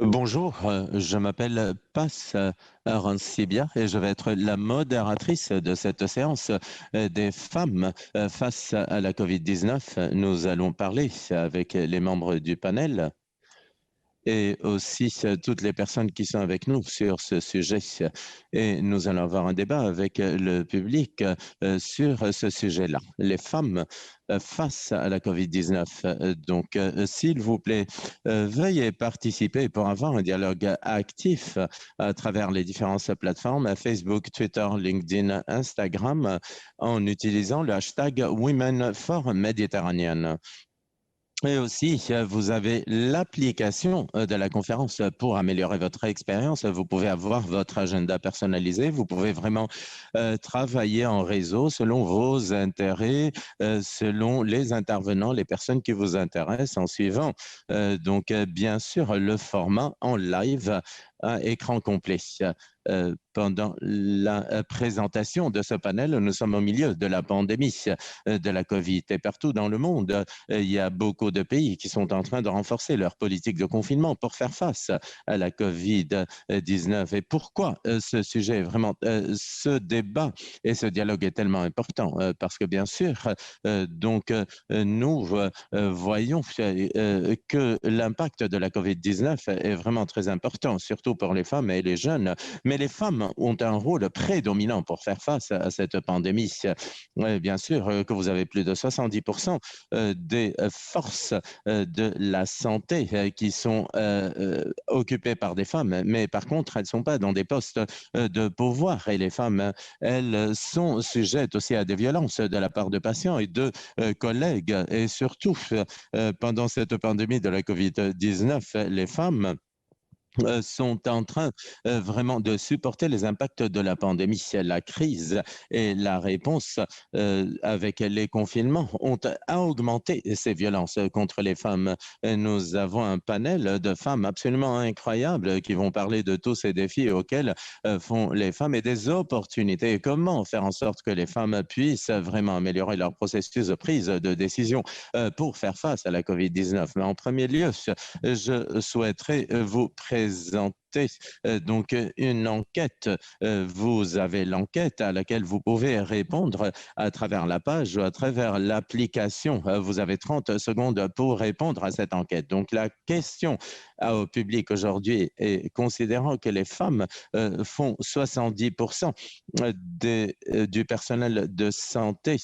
Bonjour, je m'appelle Pass Arancibia et je vais être la modératrice de cette séance des femmes face à la COVID-19. Nous allons parler avec les membres du panel et aussi toutes les personnes qui sont avec nous sur ce sujet. Et nous allons avoir un débat avec le public sur ce sujet-là. Les femmes face à la COVID-19. Donc, s'il vous plaît, veuillez participer pour avoir un dialogue actif à travers les différentes plateformes, Facebook, Twitter, LinkedIn, Instagram, en utilisant le hashtag Women for Mediterranean. Et aussi, vous avez l'application de la conférence pour améliorer votre expérience. Vous pouvez avoir votre agenda personnalisé. Vous pouvez vraiment travailler en réseau selon vos intérêts, selon les intervenants, les personnes qui vous intéressent en suivant. Bien sûr, le format en live à écran complet. Pendant la présentation de ce panel, nous sommes au milieu de la pandémie de la COVID et partout dans le monde, il y a beaucoup de pays qui sont en train de renforcer leur politique de confinement pour faire face à la COVID-19. Et pourquoi ce sujet, vraiment, ce débat et ce dialogue est tellement important? Parce que bien sûr, nous voyons que l'impact de la COVID-19 est vraiment très important, surtout pour les femmes et les jeunes. Mais les femmes ont un rôle prédominant pour faire face à cette pandémie. Bien sûr que vous avez plus de 70% des forces de la santé qui sont occupées par des femmes, mais par contre, elles ne sont pas dans des postes de pouvoir. Et les femmes, elles sont sujettes aussi à des violences de la part de patients et de collègues. Et surtout, pendant cette pandémie de la COVID-19, les femmes sont en train vraiment de supporter les impacts de la pandémie. La crise et la réponse avec les confinements ont augmenté ces violences contre les femmes. Nous avons un panel de femmes absolument incroyables qui vont parler de tous ces défis auxquels font les femmes et des opportunités. Comment faire en sorte que les femmes puissent vraiment améliorer leur processus de prise de décision pour faire face à la COVID-19. Mais en premier lieu, je souhaiterais vous présenter une enquête. Vous avez l'enquête à laquelle vous pouvez répondre à travers la page ou à travers l'application. Vous avez 30 secondes pour répondre à cette enquête. Donc la question au public aujourd'hui est considérant que les femmes font 70% du personnel de santé.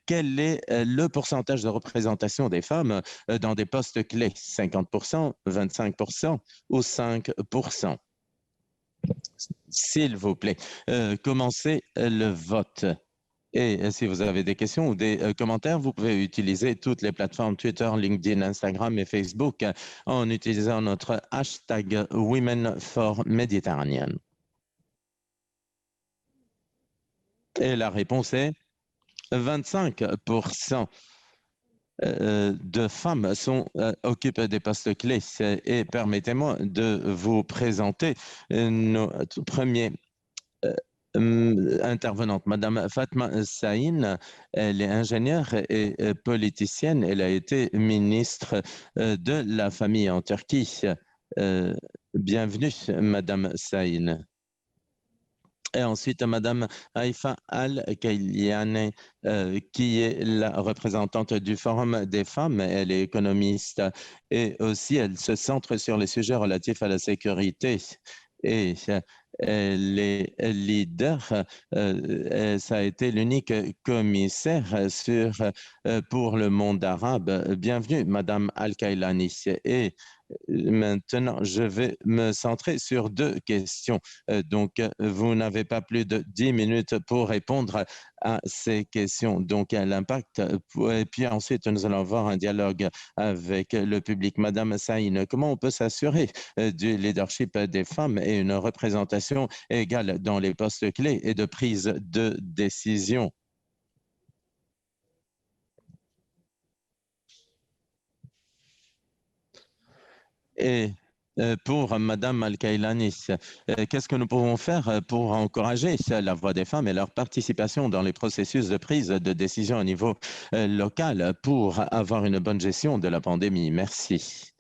Quel est le pourcentage de représentation des femmes dans des postes clés? 50%, 25% ou 5%? S'il vous plaît, commencez le vote. Et si vous avez des questions ou des commentaires, vous pouvez utiliser toutes les plateformes Twitter, LinkedIn, Instagram et Facebook en utilisant notre hashtag Women for Mediterranean. Et la réponse est 25% de femmes occupent des postes clés. Et permettez-moi de vous présenter notre premier intervenante, Madame Fatma Saïn. Elle est ingénieure et politicienne. Elle a été ministre de la famille en Turquie. Bienvenue, Madame Saïn. Et ensuite, Madame Haïfa Al-Kailiane, qui est la représentante du Forum des femmes. Elle est économiste et aussi elle se centre sur les sujets relatifs à la sécurité. Et elle est leader, ça a été l'unique commissaire pour le monde arabe. Bienvenue, Madame Al-Kailani. Et maintenant, je vais me centrer sur deux questions. Vous n'avez pas plus de 10 minutes pour répondre à ces questions. Donc, à l'impact. Et puis ensuite, nous allons avoir un dialogue avec le public. Madame Saïn, comment on peut s'assurer du leadership des femmes et une représentation égale dans les postes clés et de prise de décision? Et pour Madame Al-Kailani, qu'est-ce que nous pouvons faire pour encourager la voix des femmes et leur participation dans les processus de prise de décision au niveau local pour avoir une bonne gestion de la pandémie? Merci.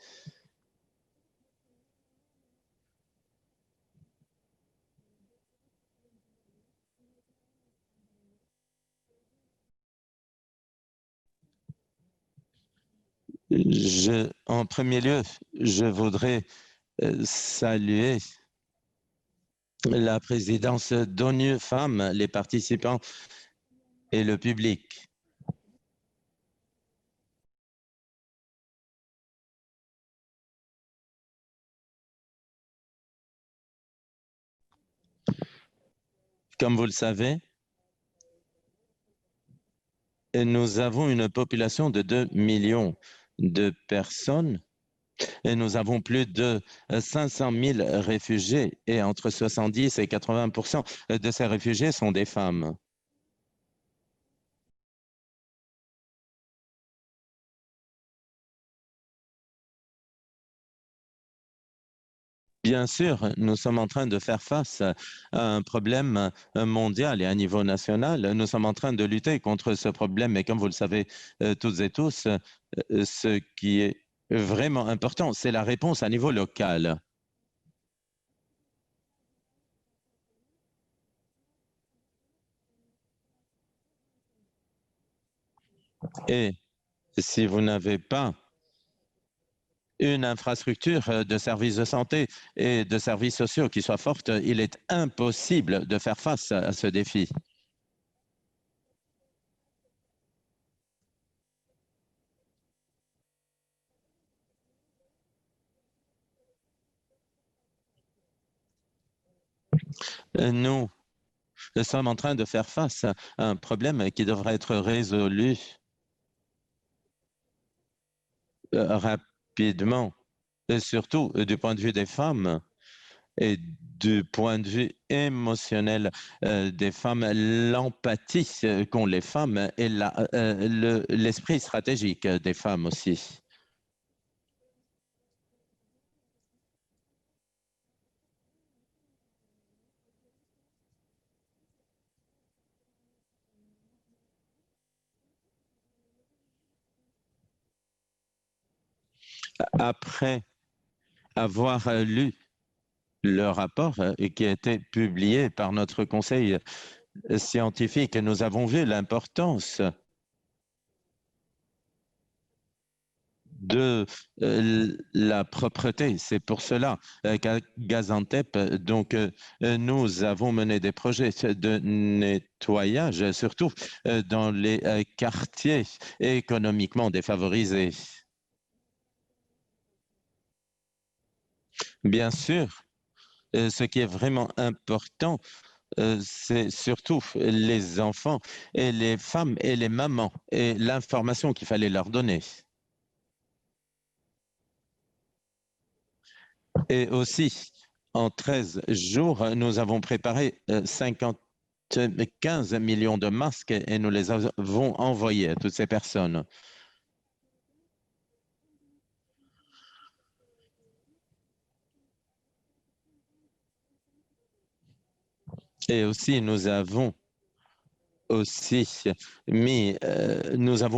En premier lieu, je voudrais saluer la présidence d'ONU Femmes, les participants et le public. Comme vous le savez, nous avons une population de 2 millions de personnes et nous avons plus de 500 000 réfugiés et entre 70 et 80% de ces réfugiés sont des femmes. Bien sûr, nous sommes en train de faire face à un problème mondial et à niveau national. Nous sommes en train de lutter contre ce problème, mais comme vous le savez toutes et tous, ce qui est vraiment important, c'est la réponse à niveau local. Et si vous n'avez pas une infrastructure de services de santé et de services sociaux qui soit forte, il est impossible de faire face à ce défi. Nous sommes en train de faire face à un problème qui devrait être résolu rapidement, et surtout du point de vue des femmes et du point de vue émotionnel des femmes, l'empathie qu'ont les femmes et l'esprit stratégique des femmes aussi. Après avoir lu le rapport qui a été publié par notre conseil scientifique, nous avons vu l'importance de la propreté. C'est pour cela qu'à Gaziantep, nous avons mené des projets de nettoyage, surtout dans les quartiers économiquement défavorisés. Bien sûr, ce qui est vraiment important, c'est surtout les enfants et les femmes et les mamans et l'information qu'il fallait leur donner. Et aussi, en 13 jours, nous avons préparé 15 millions de masques et nous les avons envoyés à toutes ces personnes. Et aussi, nous avons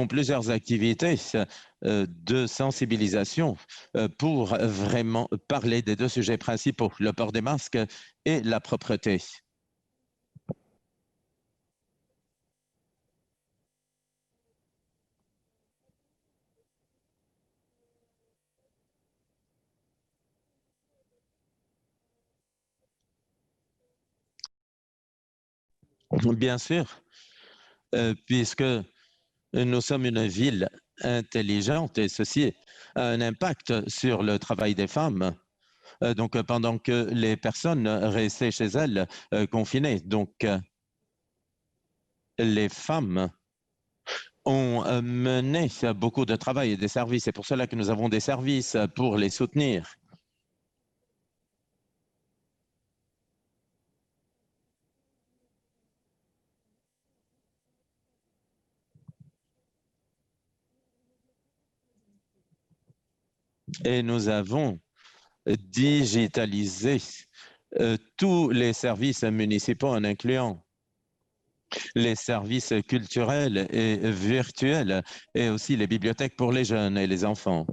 plusieurs activités de sensibilisation pour vraiment parler des deux sujets principaux, le port des masques et la propreté. Bien sûr, puisque nous sommes une ville intelligente et ceci a un impact sur le travail des femmes. Pendant que les personnes restaient chez elles confinées. Les femmes ont mené beaucoup de travail et des services. C'est pour cela que nous avons des services pour les soutenir. Et nous avons digitalisé tous les services municipaux en incluant les services culturels et virtuels et aussi les bibliothèques pour les jeunes et les enfants.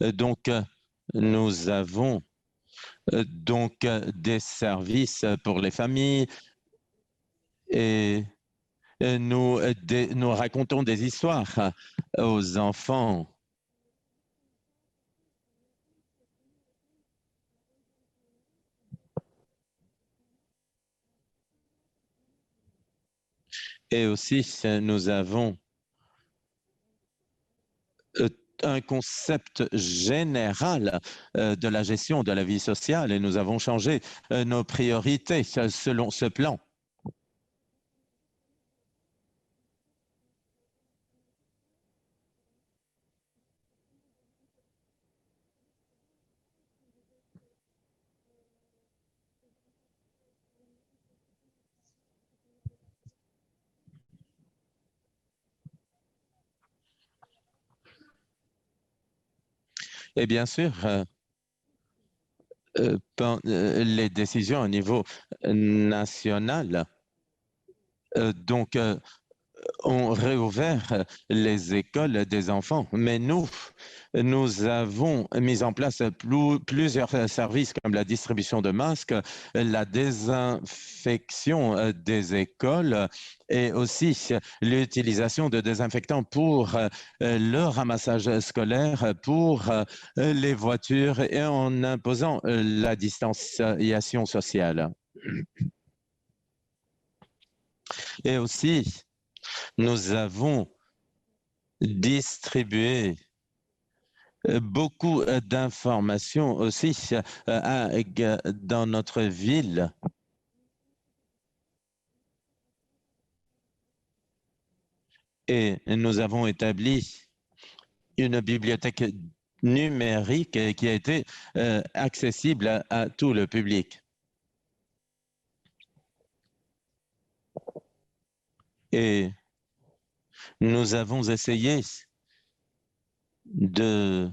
Donc, nous avons des services pour les familles et nous racontons des histoires aux enfants. Et aussi, nous avons un concept général de la gestion de la vie sociale et nous avons changé nos priorités selon ce plan. Et bien sûr, les décisions au niveau national donc ont réouvert les écoles des enfants. Mais nous avons mis en place plusieurs services comme la distribution de masques, la désinfection des écoles et aussi l'utilisation de désinfectants pour le ramassage scolaire, pour les voitures et en imposant la distanciation sociale. Et aussi, nous avons distribué beaucoup d'informations aussi dans notre ville. Et nous avons établi une bibliothèque numérique qui a été accessible à tout le public. Et nous avons essayé de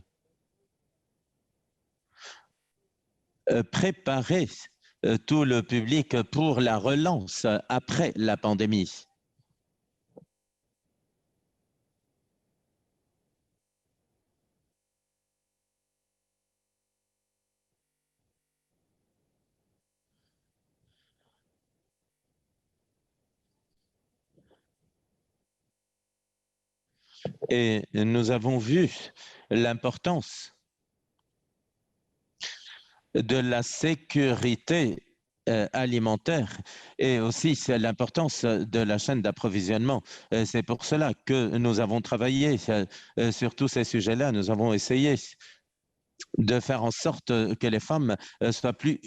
préparer tout le public pour la relance après la pandémie. Et nous avons vu l'importance de la sécurité alimentaire et aussi c'est l'importance de la chaîne d'approvisionnement. C'est pour cela que nous avons travaillé sur tous ces sujets-là. Nous avons essayé de faire en sorte que les femmes soient plus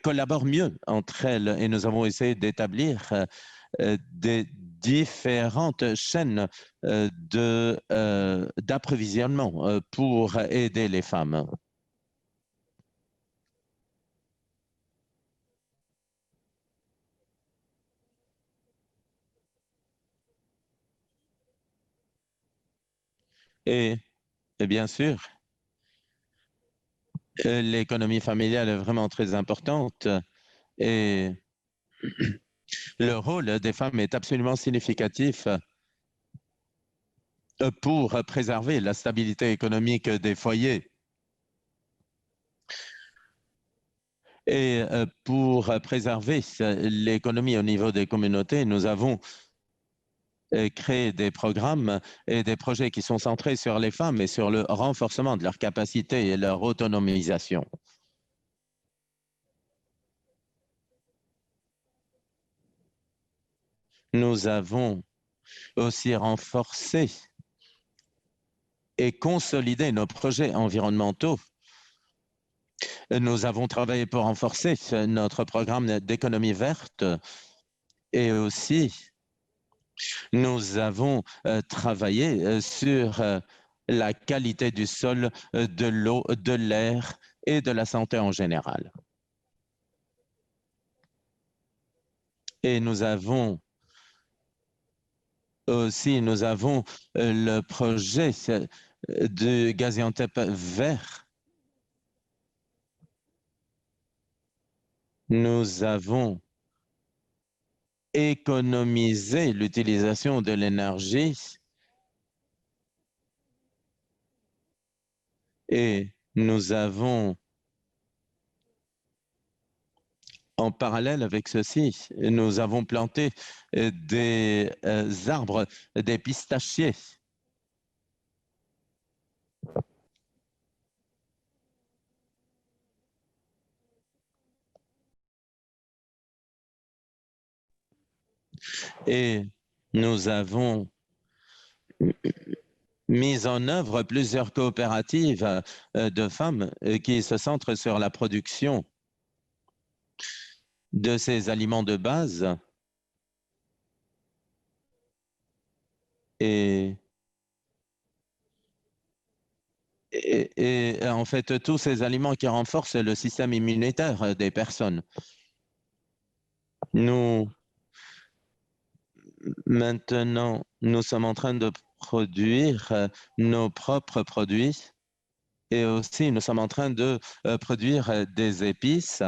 collaborent mieux entre elles et nous avons essayé d'établir des différentes chaînes d'approvisionnement pour aider les femmes. Et, et bien sûr, l'économie familiale est vraiment très importante et le rôle des femmes est absolument significatif pour préserver la stabilité économique des foyers et pour préserver l'économie au niveau des communautés. Nous avons créé des programmes et des projets qui sont centrés sur les femmes et sur le renforcement de leurs capacités et leur autonomisation. Nous avons aussi renforcé et consolidé nos projets environnementaux. Nous avons travaillé pour renforcer notre programme d'économie verte et aussi nous avons travaillé sur la qualité du sol, de l'eau, de l'air et de la santé en général. Et nous avons le projet de Gaziantep vert. Nous avons économisé l'utilisation de l'énergie et nous avons En parallèle avec ceci, nous avons planté des arbres, des pistachiers. Et nous avons mis en œuvre plusieurs coopératives de femmes qui se centrent sur la production de ces aliments de base et, et en fait tous ces aliments qui renforcent le système immunitaire des personnes. Nous, maintenant, nous sommes en train de produire nos propres produits et aussi nous sommes en train de produire des épices.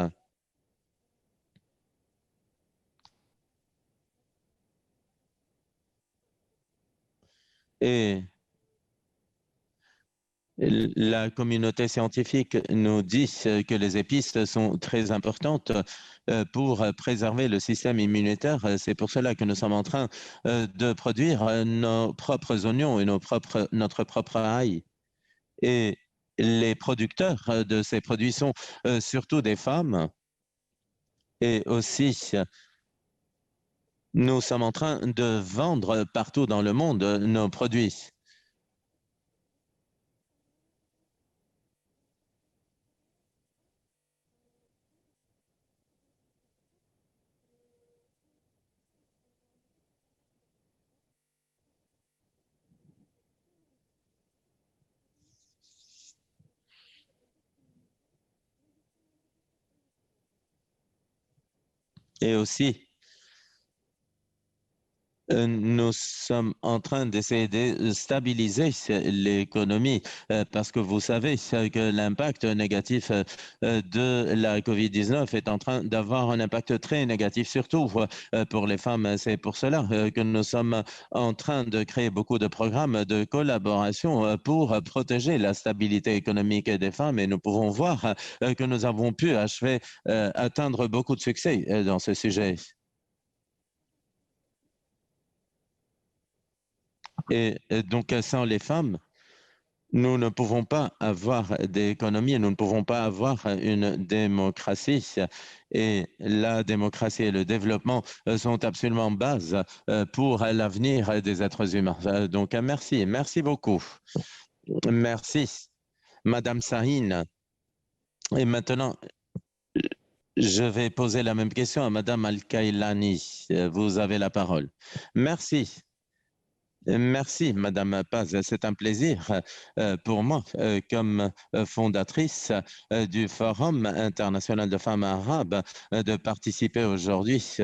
Et la communauté scientifique nous dit que les épices sont très importantes pour préserver le système immunitaire. C'est pour cela que nous sommes en train de produire nos propres oignons et notre propre ail. Et les producteurs de ces produits sont surtout des femmes. Et aussi, nous sommes en train de vendre partout dans le monde nos produits. Et aussi, nous sommes en train d'essayer de stabiliser l'économie parce que vous savez que l'impact négatif de la COVID-19 est en train d'avoir un impact très négatif, surtout pour les femmes. C'est pour cela que nous sommes en train de créer beaucoup de programmes de collaboration pour protéger la stabilité économique des femmes et nous pouvons voir que nous avons pu atteindre beaucoup de succès dans ce sujet. Et donc, sans les femmes, nous ne pouvons pas avoir d'économie, nous ne pouvons pas avoir une démocratie. Et la démocratie et le développement sont absolument base pour l'avenir des êtres humains. Donc, merci, merci beaucoup. Merci, Madame Sahin. Et maintenant, je vais poser la même question à Madame Al-Kailani. Vous avez la parole. Merci. Merci, Madame Paz. C'est un plaisir pour moi, comme fondatrice du Forum international de femmes arabes, de participer aujourd'hui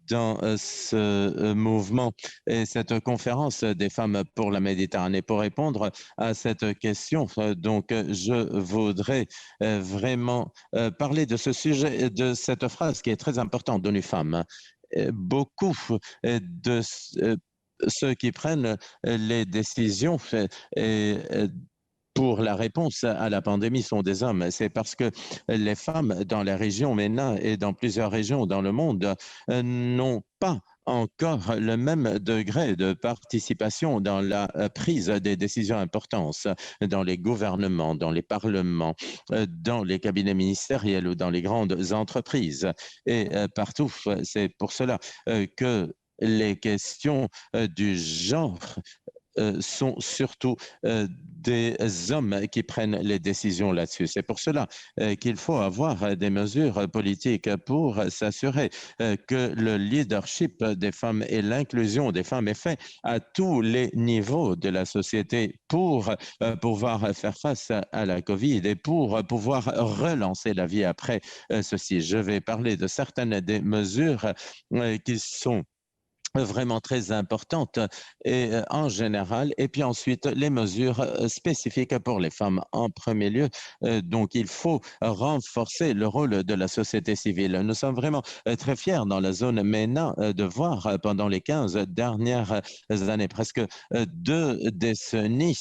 dans ce mouvement et cette conférence des femmes pour la Méditerranée. Pour répondre à cette question, donc, je voudrais vraiment parler de ce sujet, de cette phrase qui est très importante d'ONU Femmes. Beaucoup de ceux qui prennent les décisions et pour la réponse à la pandémie sont des hommes. C'est parce que les femmes dans la région MENA et dans plusieurs régions dans le monde n'ont pas encore le même degré de participation dans la prise des décisions importantes dans les gouvernements, dans les parlements, dans les cabinets ministériels ou dans les grandes entreprises. Et partout, c'est pour cela que les questions du genre sont surtout des hommes qui prennent les décisions là-dessus. C'est pour cela qu'il faut avoir des mesures politiques pour s'assurer que le leadership des femmes et l'inclusion des femmes est fait à tous les niveaux de la société pour pouvoir faire face à la COVID et pour pouvoir relancer la vie après ceci. Je vais parler de certaines des mesures qui sont vraiment très importante et en général et puis ensuite les mesures spécifiques pour les femmes en premier lieu. Donc il faut renforcer le rôle de la société civile. Nous sommes vraiment très fiers dans la zone MENA de voir pendant les 15 dernières années, presque 2 décennies,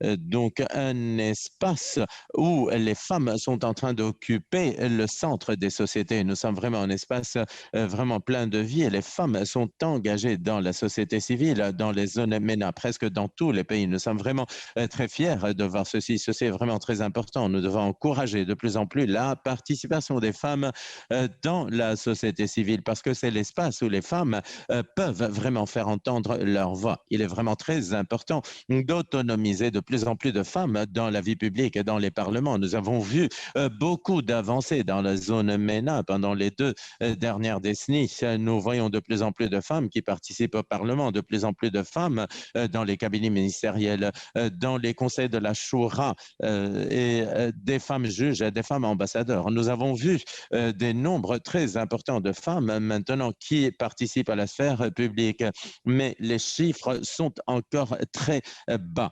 donc un espace où les femmes sont en train d'occuper le centre des sociétés. Nous sommes vraiment un espace vraiment plein de vie et les femmes sont engagées dans la société civile, dans les zones MENA, presque dans tous les pays. Nous sommes vraiment très fiers de voir ceci. Ceci est vraiment très important. Nous devons encourager de plus en plus la participation des femmes dans la société civile parce que c'est l'espace où les femmes peuvent vraiment faire entendre leur voix. Il est vraiment très important d'autonomiser de plus en plus de femmes dans la vie publique et dans les parlements. Nous avons vu beaucoup d'avancées dans la zone MENA pendant les 2 dernières décennies. Nous voyons de plus en plus de femmes qui participent au Parlement, de plus en plus de femmes dans les cabinets ministériels, dans les conseils de la Shura et des femmes juges, des femmes ambassadeurs. Nous avons vu des nombres très importants de femmes maintenant qui participent à la sphère publique, mais les chiffres sont encore très bas.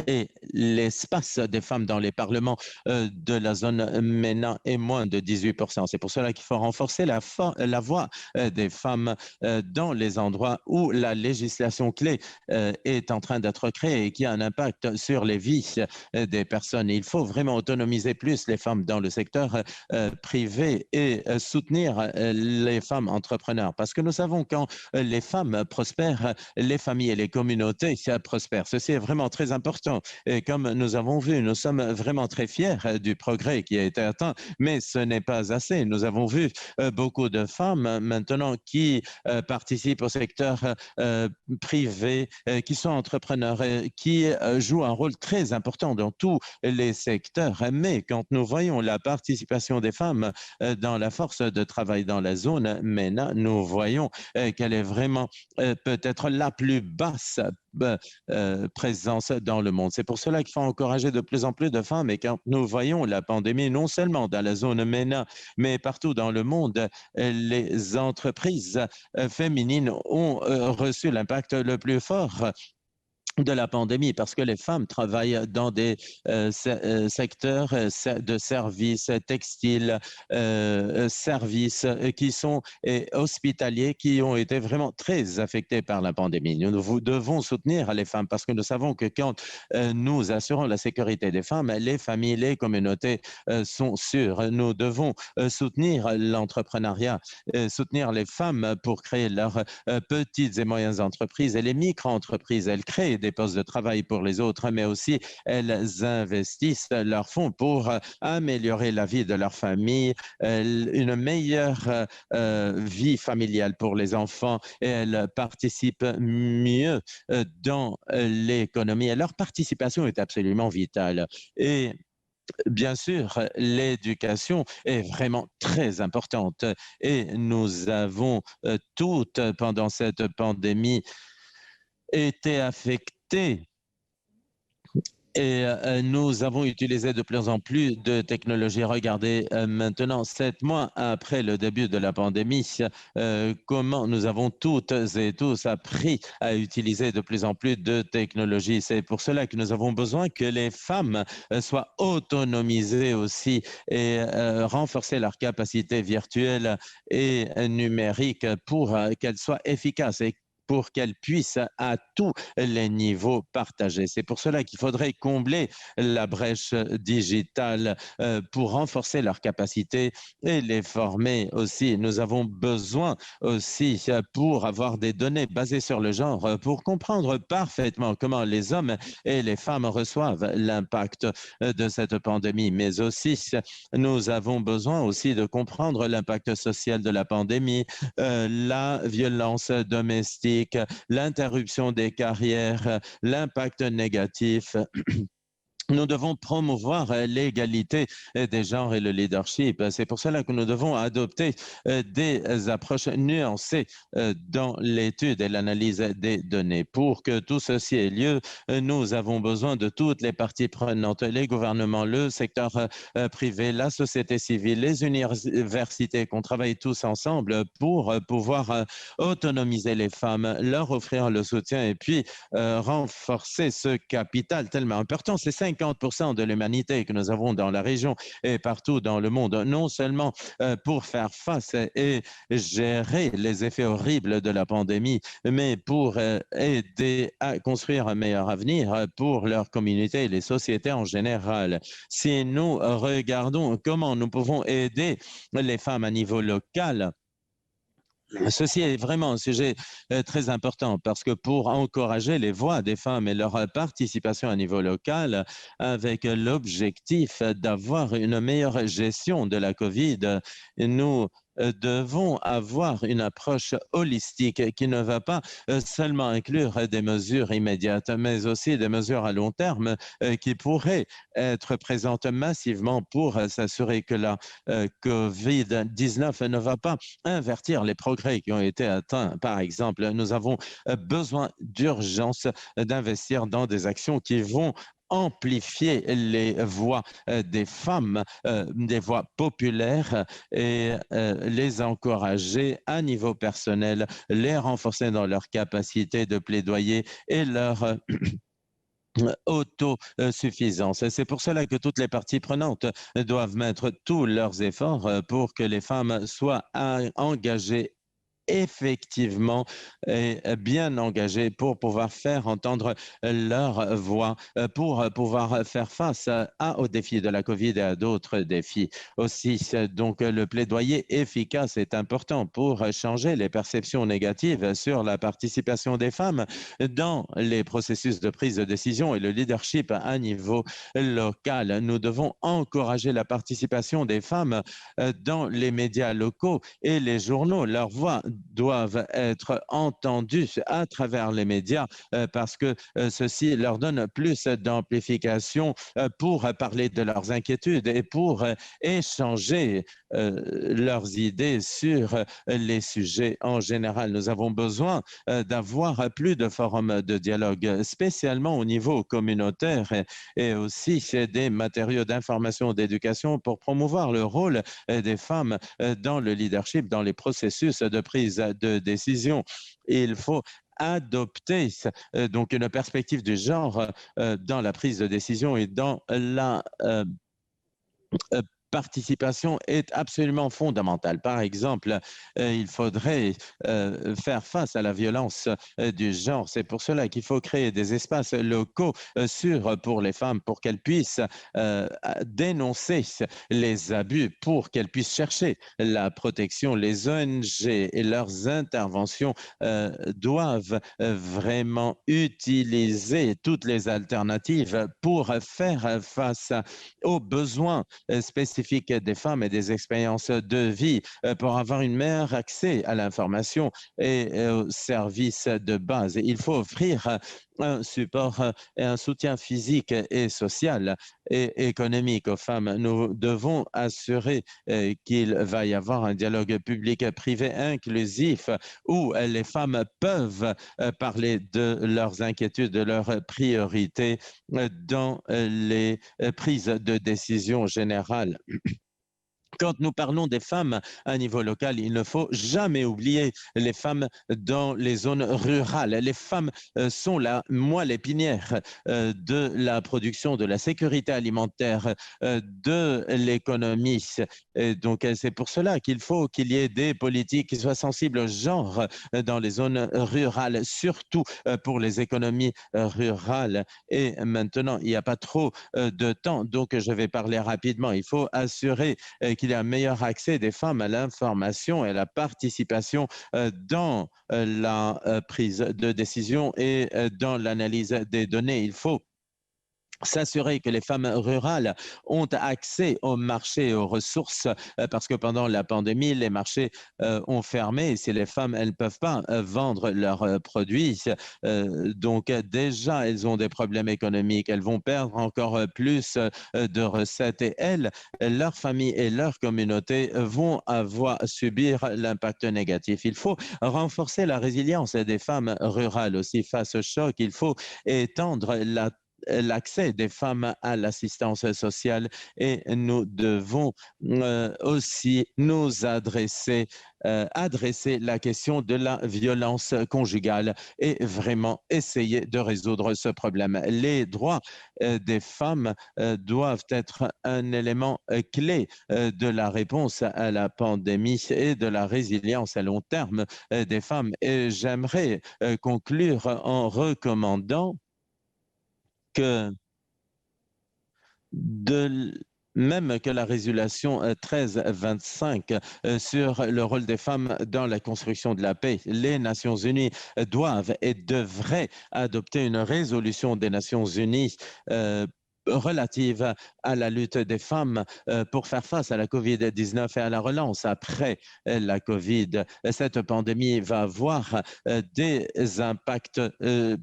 Et l'espace des femmes dans les parlements de la zone MENA est moins de 18%. C'est pour cela qu'il faut renforcer la voix des femmes dans les endroits où la législation clé est en train d'être créée et qui a un impact sur les vies des personnes. Il faut vraiment autonomiser plus les femmes dans le secteur privé et soutenir les femmes entrepreneurs parce que nous savons quand les femmes prospèrent, les familles et les communautés prospèrent. Ceci est vraiment très important. Et comme nous avons vu, nous sommes vraiment très fiers du progrès qui a été atteint, mais ce n'est pas assez. Nous avons vu beaucoup de femmes maintenant qui participent au secteur privé, qui sont entrepreneurs, qui jouent un rôle très important dans tous les secteurs. Mais quand nous voyons la participation des femmes dans la force de travail dans la zone MENA, nous voyons qu'elle est vraiment peut-être la plus basse présence dans le monde. C'est pour cela qu'il faut encourager de plus en plus de femmes. Et quand nous voyons la pandémie, non seulement dans la zone MENA, mais partout dans le monde, les entreprises féminines ont reçu l'impact le plus fort de la pandémie parce que les femmes travaillent dans des secteurs de services textiles, services qui sont hospitaliers qui ont été vraiment très affectés par la pandémie. Nous devons soutenir les femmes parce que nous savons que quand nous assurons la sécurité des femmes, les familles, les communautés sont sûres. Nous devons soutenir l'entrepreneuriat, soutenir les femmes pour créer leurs petites et moyennes entreprises et les micro-entreprises. Elles créent des postes de travail pour les autres, mais aussi elles investissent leurs fonds pour améliorer la vie de leur famille, une meilleure vie familiale pour les enfants et elles participent mieux dans l'économie. Et leur participation est absolument vitale. Et bien sûr, l'éducation est vraiment très importante et nous avons toutes, pendant cette pandémie, été affectés et nous avons utilisé de plus en plus de technologies. Regardez maintenant, 7 mois après le début de la pandémie, comment nous avons toutes et tous appris à utiliser de plus en plus de technologies. C'est pour cela que nous avons besoin que les femmes soient autonomisées aussi et renforcer leurs capacités virtuelles et numériques pour qu'elles soient efficaces et pour qu'elles puissent à tous les niveaux partager. C'est pour cela qu'il faudrait combler la brèche digitale pour renforcer leurs capacités et les former aussi. Nous avons besoin aussi pour avoir des données basées sur le genre, pour comprendre parfaitement comment les hommes et les femmes reçoivent l'impact de cette pandémie, mais aussi nous avons besoin aussi de comprendre l'impact social de la pandémie, la violence domestique, l'interruption des carrières, l'impact négatif Nous devons promouvoir l'égalité des genres et le leadership. C'est pour cela que nous devons adopter des approches nuancées dans l'étude et l'analyse des données. Pour que tout ceci ait lieu, nous avons besoin de toutes les parties prenantes, les gouvernements, le secteur privé, la société civile, les universités, qu'on travaille tous ensemble pour pouvoir autonomiser les femmes, leur offrir le soutien et puis renforcer ce capital tellement important. C'est 50% de l'humanité que nous avons dans la région et partout dans le monde, non seulement pour faire face et gérer les effets horribles de la pandémie, mais pour aider à construire un meilleur avenir pour leur communauté et les sociétés en général. Si nous regardons comment nous pouvons aider les femmes à niveau local, ceci est vraiment un sujet très important parce que pour encourager les voix des femmes et leur participation à niveau local, avec l'objectif d'avoir une meilleure gestion de la COVID, nous devons avoir une approche holistique qui ne va pas seulement inclure des mesures immédiates, mais aussi des mesures à long terme qui pourraient être présentes massivement pour s'assurer que la COVID-19 ne va pas invertir les progrès qui ont été atteints. Par exemple, nous avons besoin d'urgence d'investir dans des actions qui vont amplifier les voix des femmes, des voix populaires et les encourager à niveau personnel, les renforcer dans leur capacité de plaidoyer et leur autosuffisance. C'est pour cela que toutes les parties prenantes doivent mettre tous leurs efforts pour que les femmes soient engagées effectivement et bien engagés pour pouvoir faire entendre leur voix, pour pouvoir faire face aux défis de la COVID et à d'autres défis. Aussi, donc, le plaidoyer efficace est important pour changer les perceptions négatives sur la participation des femmes dans les processus de prise de décision et le leadership à niveau local. Nous devons encourager la participation des femmes dans les médias locaux et les journaux. Leur voix doivent être entendues à travers les médias parce que ceci leur donne plus d'amplification pour parler de leurs inquiétudes et pour échanger leurs idées sur les sujets en général. Nous avons besoin d'avoir plus de forums de dialogue, spécialement au niveau communautaire et aussi des matériaux d'information, d'éducation pour promouvoir le rôle des femmes dans le leadership, dans les processus de prise de décision. Il faut adopter donc une perspective du genre dans la prise de décision et dans la participation est absolument fondamentale. Par exemple, il faudrait faire face à la violence du genre. C'est pour cela qu'il faut créer des espaces locaux sûrs pour les femmes, pour qu'elles puissent dénoncer les abus, pour qu'elles puissent chercher la protection. Les ONG et leurs interventions doivent vraiment utiliser toutes les alternatives pour faire face aux besoins spécifiques des femmes et des expériences de vie pour avoir un meilleur accès à l'information et aux services de base. Il faut offrir un support et un soutien physique et social et économique aux femmes. Nous devons assurer qu'il va y avoir un dialogue public-privé inclusif où les femmes peuvent parler de leurs inquiétudes, de leurs priorités dans les prises de décision générales. Quand nous parlons des femmes à niveau local, il ne faut jamais oublier les femmes dans les zones rurales. Les femmes sont la moelle épinière de la production, de la sécurité alimentaire, de l'économie. Donc, c'est pour cela qu'il faut qu'il y ait des politiques qui soient sensibles au genre dans les zones rurales, surtout pour les économies rurales. Et maintenant, il n'y a pas trop de temps, donc je vais parler rapidement. Il faut assurer qu'il y ait un meilleur accès des femmes à l'information et à la participation dans la prise de décision et dans l'analyse des données. Il faut s'assurer que les femmes rurales ont accès au marché et aux ressources parce que pendant la pandémie, les marchés ont fermé et si les femmes, elles ne peuvent pas vendre leurs produits. Donc déjà, elles ont des problèmes économiques, elles vont perdre encore plus de recettes et elles, leur famille et leur communauté vont avoir subir l'impact négatif. Il faut renforcer la résilience des femmes rurales aussi face au choc. Il faut étendre l'accès des femmes à l'assistance sociale et nous devons aussi nous adresser la question de la violence conjugale et vraiment essayer de résoudre ce problème. Les droits des femmes doivent être un élément clé de la réponse à la pandémie et de la résilience à long terme des femmes. Et j'aimerais conclure en recommandant que de même que la résolution 1325 sur le rôle des femmes dans la construction de la paix, les Nations unies doivent et devraient adopter une résolution des Nations unies relative à la lutte des femmes pour faire face à la COVID-19 et à la relance après la COVID. Cette pandémie va avoir des impacts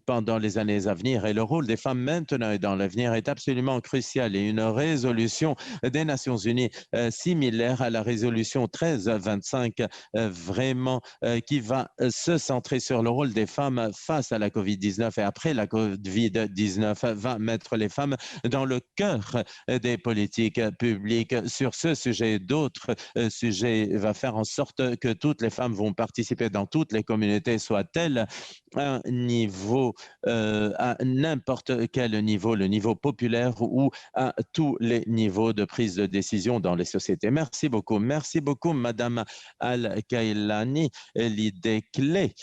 pendant les années à venir et le rôle des femmes maintenant et dans l'avenir est absolument crucial et une résolution des Nations unies similaire à la résolution 1325 vraiment qui va se centrer sur le rôle des femmes face à la COVID-19 et après la COVID-19 va mettre les femmes dans le cœur des politiques publiques sur ce sujet et d'autres sujets, va faire en sorte que toutes les femmes vont participer dans toutes les communautés, soit-elles à un niveau, à n'importe quel niveau, le niveau populaire ou à tous les niveaux de prise de décision dans les sociétés. Merci beaucoup, Madame Al-Kailani. L'idée clé,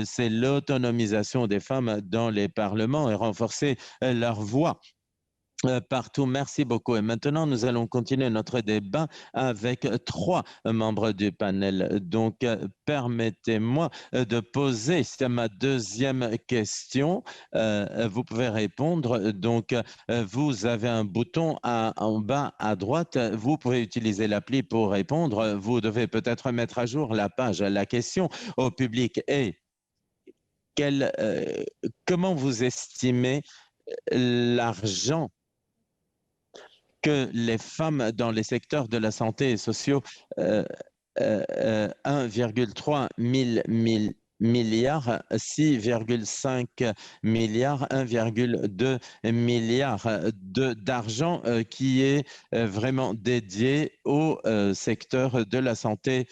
c'est l'autonomisation des femmes dans les parlements et renforcer leur voix partout. Merci beaucoup. Et maintenant, nous allons continuer notre débat avec trois membres du panel. Donc, permettez-moi de poser ma deuxième question. Vous pouvez répondre. Donc, vous avez un bouton en bas à droite. Vous pouvez utiliser l'appli pour répondre. Vous devez peut-être mettre à jour la page. La question au public est comment vous estimez l'argent que les femmes dans les secteurs de la santé et sociaux, 1,3 milliards, 6,5 milliards, 1,2 milliard d'argent qui est vraiment dédié au secteur de la santé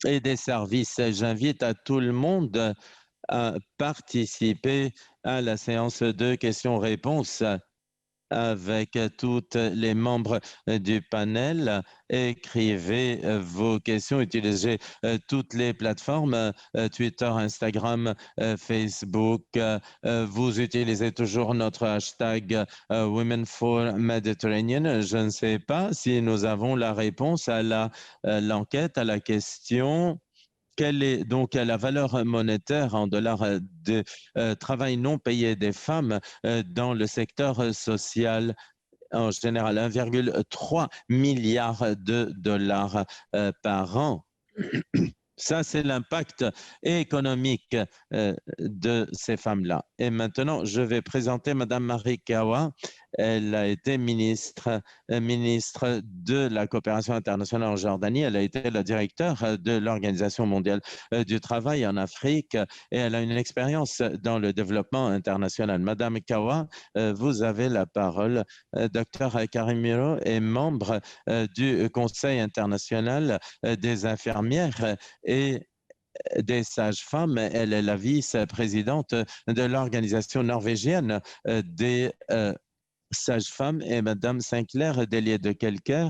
et des services. J'invite à tout le monde à participer à la séance de questions-réponses avec tous les membres du panel. Écrivez vos questions, utilisez toutes les plateformes, Twitter, Instagram, Facebook. Vous utilisez toujours notre hashtag Women for Mediterranean. Je ne sais pas si nous avons la réponse à l'enquête, à la question. Quelle est donc la valeur monétaire en dollars de travail non payé des femmes dans le secteur social en général? 1,3 milliard de dollars par an. Ça, c'est l'impact économique de ces femmes-là. Et maintenant, je vais présenter Madame Marie Kawa. Elle a été ministre de la coopération internationale en Jordanie. Elle a été la directeure de l'Organisation mondiale du travail en Afrique et elle a une expérience dans le développement international. Madame Kawa, vous avez la parole. Docteur Karimiro est membre du Conseil international des infirmières et des sages-femmes. Elle est la vice-présidente de l'organisation norvégienne des sages-femmes et Madame Sinclair Delier de Kelker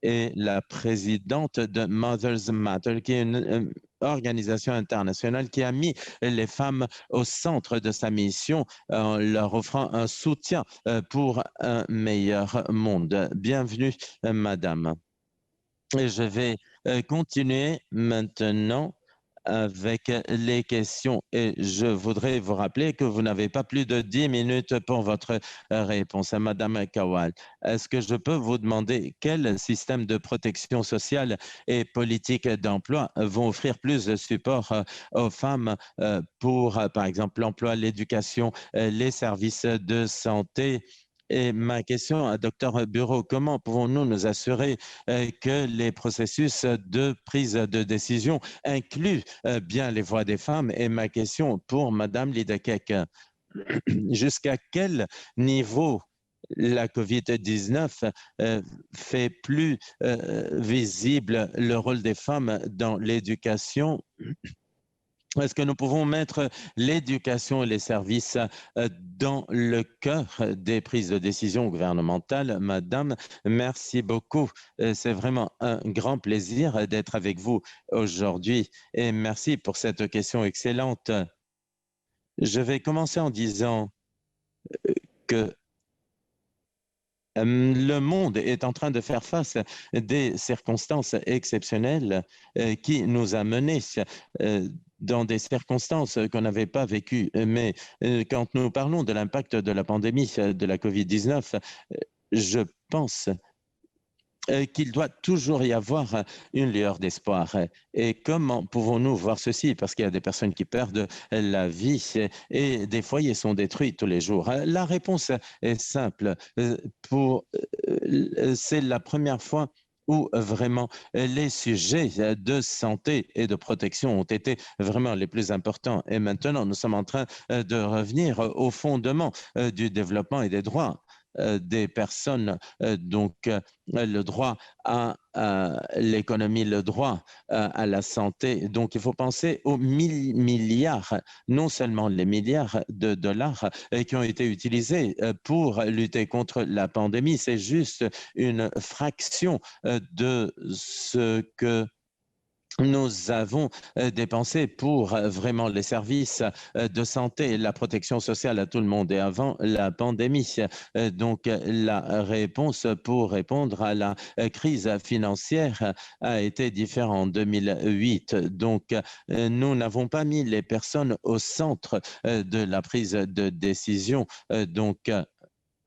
est la présidente de Mothers Matter, qui est une organisation internationale qui a mis les femmes au centre de sa mission en leur offrant un soutien pour un meilleur monde. Bienvenue, Madame. Et je vais continuer maintenant avec les questions. Et je voudrais vous rappeler que vous n'avez pas plus de 10 minutes pour votre réponse. À Madame Kawal, est-ce que je peux vous demander quel système de protection sociale et politique d'emploi vont offrir plus de support aux femmes pour, par exemple, l'emploi, l'éducation, les services de santé? Et ma question à Dr Bureau, comment pouvons-nous nous assurer que les processus de prise de décision incluent bien les voix des femmes? Et ma question pour Madame Lidekek, jusqu'à quel niveau la COVID-19 fait plus visible le rôle des femmes dans l'éducation? Est-ce que nous pouvons mettre l'éducation et les services dans le cœur des prises de décision gouvernementales? Madame, merci beaucoup. C'est vraiment un grand plaisir d'être avec vous aujourd'hui et merci pour cette question excellente. Je vais commencer en disant que le monde est en train de faire face à des circonstances exceptionnelles qui nous a menés dans des circonstances qu'on n'avait pas vécues. Mais quand nous parlons de l'impact de la pandémie de la COVID-19, je pense qu'il doit toujours y avoir une lueur d'espoir. Et comment pouvons-nous voir ceci? Parce qu'il y a des personnes qui perdent la vie et des foyers sont détruits tous les jours. La réponse est simple. C'est la première fois où vraiment les sujets de santé et de protection ont été vraiment les plus importants. Et maintenant, nous sommes en train de revenir au fondement du développement et des droits des personnes, donc le droit à l'économie, le droit à la santé. Donc, il faut penser aux milliards, non seulement les milliards de dollars qui ont été utilisés pour lutter contre la pandémie, c'est juste une fraction de ce que nous avons dépensé pour vraiment les services de santé et la protection sociale à tout le monde et avant la pandémie. Donc, la réponse pour répondre à la crise financière a été différente en 2008. Donc, nous n'avons pas mis les personnes au centre de la prise de décision. Donc,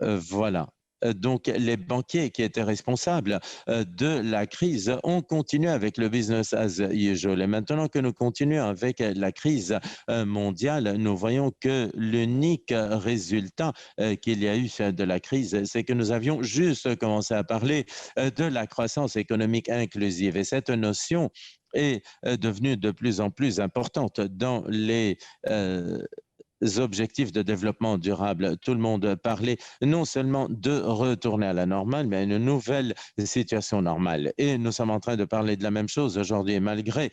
voilà. Donc, les banquiers qui étaient responsables de la crise ont continué avec le business as usual. Et maintenant que nous continuons avec la crise mondiale, nous voyons que l'unique résultat qu'il y a eu de la crise, c'est que nous avions juste commencé à parler de la croissance économique inclusive. Et cette notion est devenue de plus en plus importante dans les objectifs de développement durable. Tout le monde parlait non seulement de retourner à la normale, mais à une nouvelle situation normale. Et nous sommes en train de parler de la même chose aujourd'hui. Malgré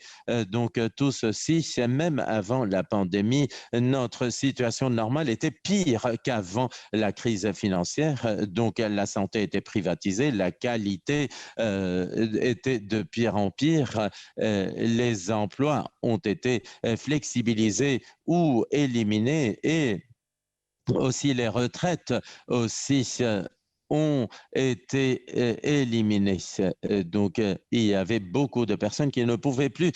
donc tout ceci, même avant la pandémie, notre situation normale était pire qu'avant la crise financière. Donc la santé était privatisée, la qualité était de pire en pire. Les emplois ont été flexibilisés ou éliminés et aussi les retraites aussi ont été éliminées. Donc, il y avait beaucoup de personnes qui ne pouvaient plus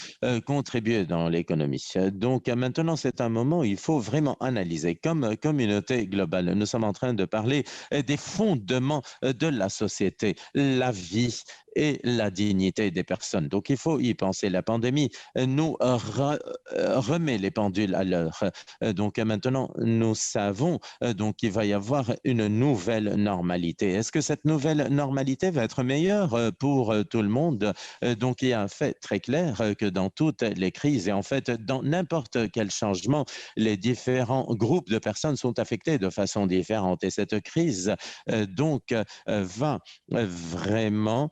contribuer dans l'économie. Donc, maintenant, c'est un moment où il faut vraiment analyser comme communauté globale. Nous sommes en train de parler des fondements de la société, la vie et la dignité des personnes. Donc, il faut y penser. La pandémie nous remet les pendules à l'heure. Donc, maintenant, nous savons donc qu'il va y avoir une nouvelle normalité. Est-ce que cette nouvelle normalité va être meilleure pour tout le monde? Donc, il y a un fait très clair que dans toutes les crises et en fait, dans n'importe quel changement, les différents groupes de personnes sont affectés de façon différente. Et cette crise, donc, va vraiment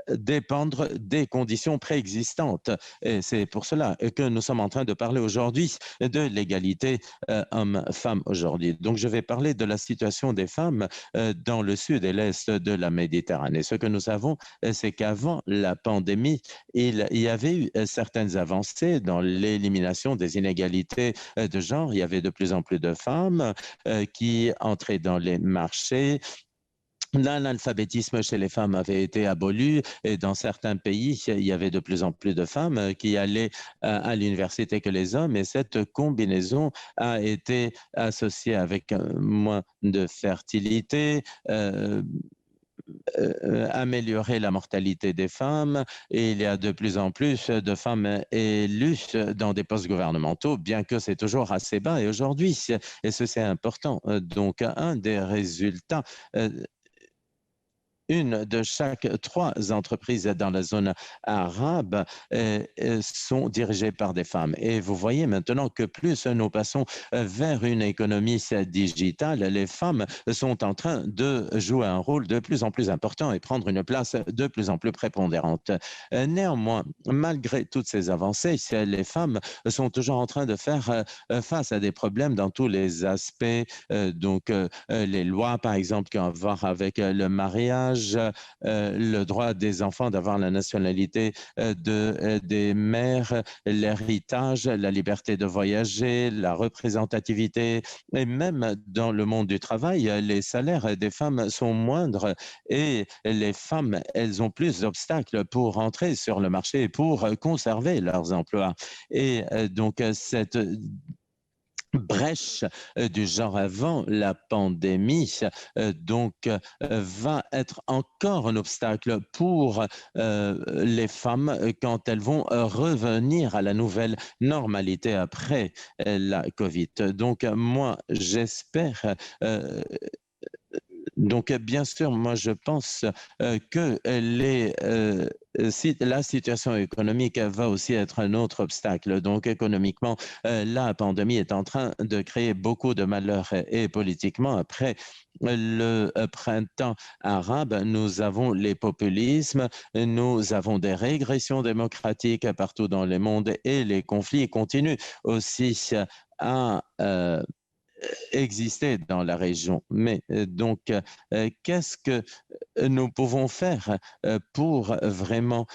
dépendre des conditions préexistantes. Et c'est pour cela que nous sommes en train de parler aujourd'hui de l'égalité hommes-femmes aujourd'hui. Donc, je vais parler de la situation des femmes dans le sud et l'est de la Méditerranée. Ce que nous savons, c'est qu'avant la pandémie, il y avait eu certaines avancées dans l'élimination des inégalités de genre. Il y avait de plus en plus de femmes qui entraient dans les marchés L'analphabétisme chez les femmes avait été aboli et dans certains pays, il y avait de plus en plus de femmes qui allaient à l'université que les hommes et cette combinaison a été associée avec moins de fertilité, améliorer la mortalité des femmes et il y a de plus en plus de femmes élues dans des postes gouvernementaux, bien que c'est toujours assez bas et aujourd'hui, et ce c'est important. Donc un des résultats une de chaque trois entreprises dans la zone arabe sont dirigées par des femmes. Et vous voyez maintenant que plus nous passons vers une économie digitale, les femmes sont en train de jouer un rôle de plus en plus important et prendre une place de plus en plus prépondérante. Néanmoins, malgré toutes ces avancées, les femmes sont toujours en train de faire face à des problèmes dans tous les aspects. Donc, les lois, par exemple, qui ont à voir avec le mariage, le droit des enfants d'avoir la nationalité des mères, l'héritage, la liberté de voyager, la représentativité, et même dans le monde du travail, les salaires des femmes sont moindres et les femmes, elles ont plus d'obstacles pour entrer sur le marché et pour conserver leurs emplois. Et donc, cette brèche du genre avant la pandémie va être encore un obstacle pour les femmes quand elles vont revenir à la nouvelle normalité après la Covid. Donc moi j'espère donc, bien sûr, moi, je pense que la situation économique va aussi être un autre obstacle. Donc, économiquement, la pandémie est en train de créer beaucoup de malheurs et politiquement, après le printemps arabe, nous avons les populismes, nous avons des régressions démocratiques partout dans le monde et les conflits continuent aussi à exister dans la région. Mais donc, qu'est-ce que nous pouvons faire pour vraiment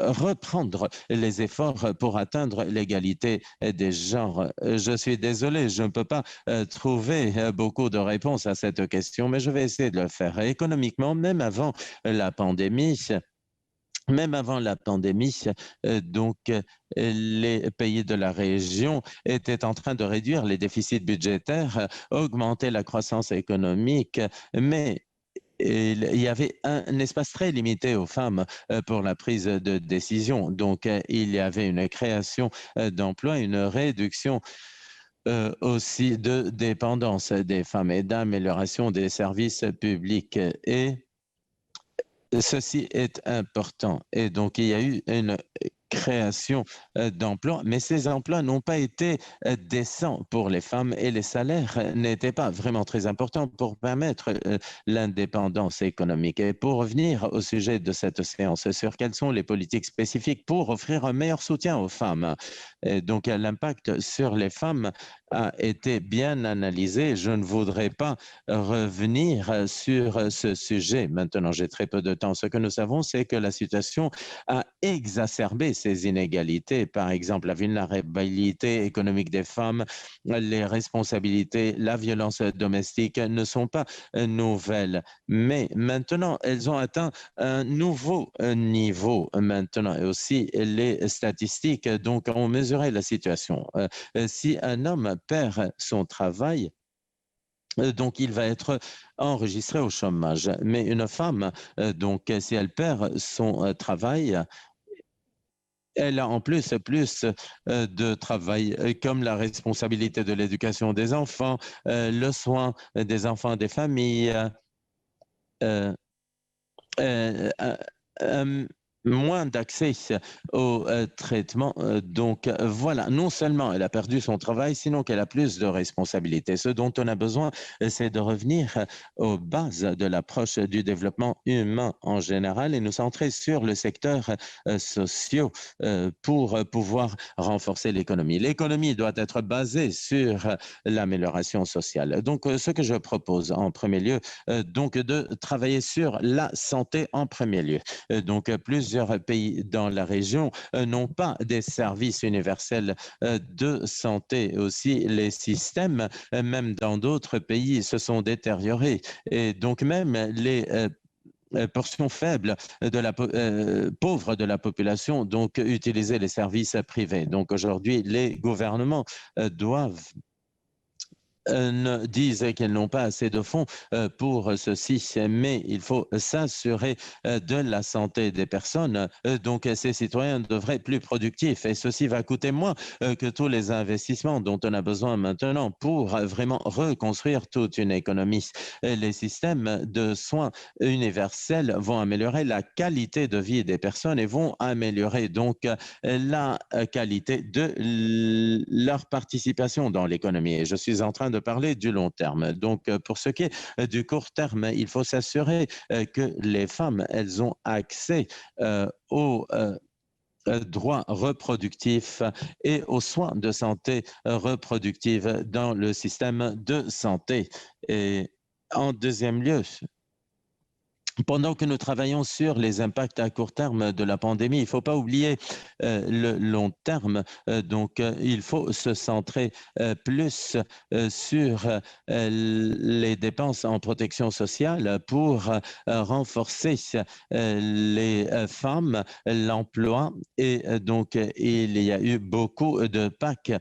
reprendre les efforts pour atteindre l'égalité des genres? Je suis désolé, je ne peux pas trouver beaucoup de réponses à cette question, mais je vais essayer de le faire. Économiquement, même avant la pandémie, les pays de la région étaient en train de réduire les déficits budgétaires, augmenter la croissance économique, mais il y avait un espace très limité aux femmes pour la prise de décision. Donc, il y avait une création d'emplois, une réduction aussi de dépendance des femmes et d'amélioration des services publics. Et ceci est important. Et donc, il y a eu une création d'emplois, mais ces emplois n'ont pas été décents pour les femmes et les salaires n'étaient pas vraiment très importants pour permettre l'indépendance économique. Et pour revenir au sujet de cette séance, sur quelles sont les politiques spécifiques pour offrir un meilleur soutien aux femmes. Et donc, l'impact sur les femmes a été bien analysé. Je ne voudrais pas revenir sur ce sujet. Maintenant, j'ai très peu de temps. Ce que nous savons, c'est que la situation a exacerbé ces inégalités. Par exemple, la vulnérabilité économique des femmes, les responsabilités, la violence domestique ne sont pas nouvelles. Mais maintenant, elles ont atteint un nouveau niveau maintenant. Et aussi, les statistiques donc, ont mesuré la situation. Si un homme perd son travail, donc, il va être enregistré au chômage. Mais une femme, donc, si elle perd son travail, elle a en plus de travail, comme la responsabilité de l'éducation des enfants, le soin des enfants des familles, euh, euh, euh, moins d'accès au traitement. Donc voilà, non seulement elle a perdu son travail, sinon qu'elle a plus de responsabilités. Ce dont on a besoin, c'est de revenir aux bases de l'approche du développement humain en général et nous centrer sur le secteur social pour pouvoir renforcer l'économie. L'économie doit être basée sur l'amélioration sociale. Donc ce que je propose en premier lieu, donc de travailler sur la santé en premier lieu. Donc plusieurs plusieurs pays dans la région n'ont pas des services universels de santé. Aussi, les systèmes, même dans d'autres pays, se sont détériorés. Et donc même les portion faible de la pauvre de la population, donc utiliser les services privés. Donc aujourd'hui, les gouvernements doivent disent qu'elles n'ont pas assez de fonds pour ceci, mais il faut s'assurer de la santé des personnes. Donc, ces citoyens devraient être plus productifs et ceci va coûter moins que tous les investissements dont on a besoin maintenant pour vraiment reconstruire toute une économie. Les systèmes de soins universels vont améliorer la qualité de vie des personnes et vont améliorer donc la qualité de leur participation dans l'économie. Et je suis en train de parler du long terme. Donc, pour ce qui est du court terme, il faut s'assurer que les femmes, elles ont accès aux droits reproductifs et aux soins de santé reproductive dans le système de santé. Et en deuxième lieu, pendant que nous travaillons sur les impacts à court terme de la pandémie, il ne faut pas oublier le long terme. Donc, il faut se centrer plus sur les dépenses en protection sociale pour renforcer les femmes, l'emploi. Et donc, il y a eu beaucoup de PAC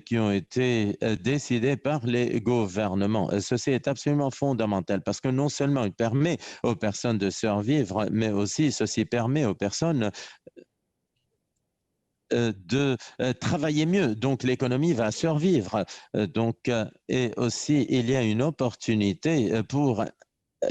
qui ont été décidés par les gouvernements. Ceci est absolument fondamental parce que non seulement il permet aux personnes de survivre, mais aussi ceci permet aux personnes de travailler mieux. Donc, l'économie va survivre. Donc, et aussi, il y a une opportunité pour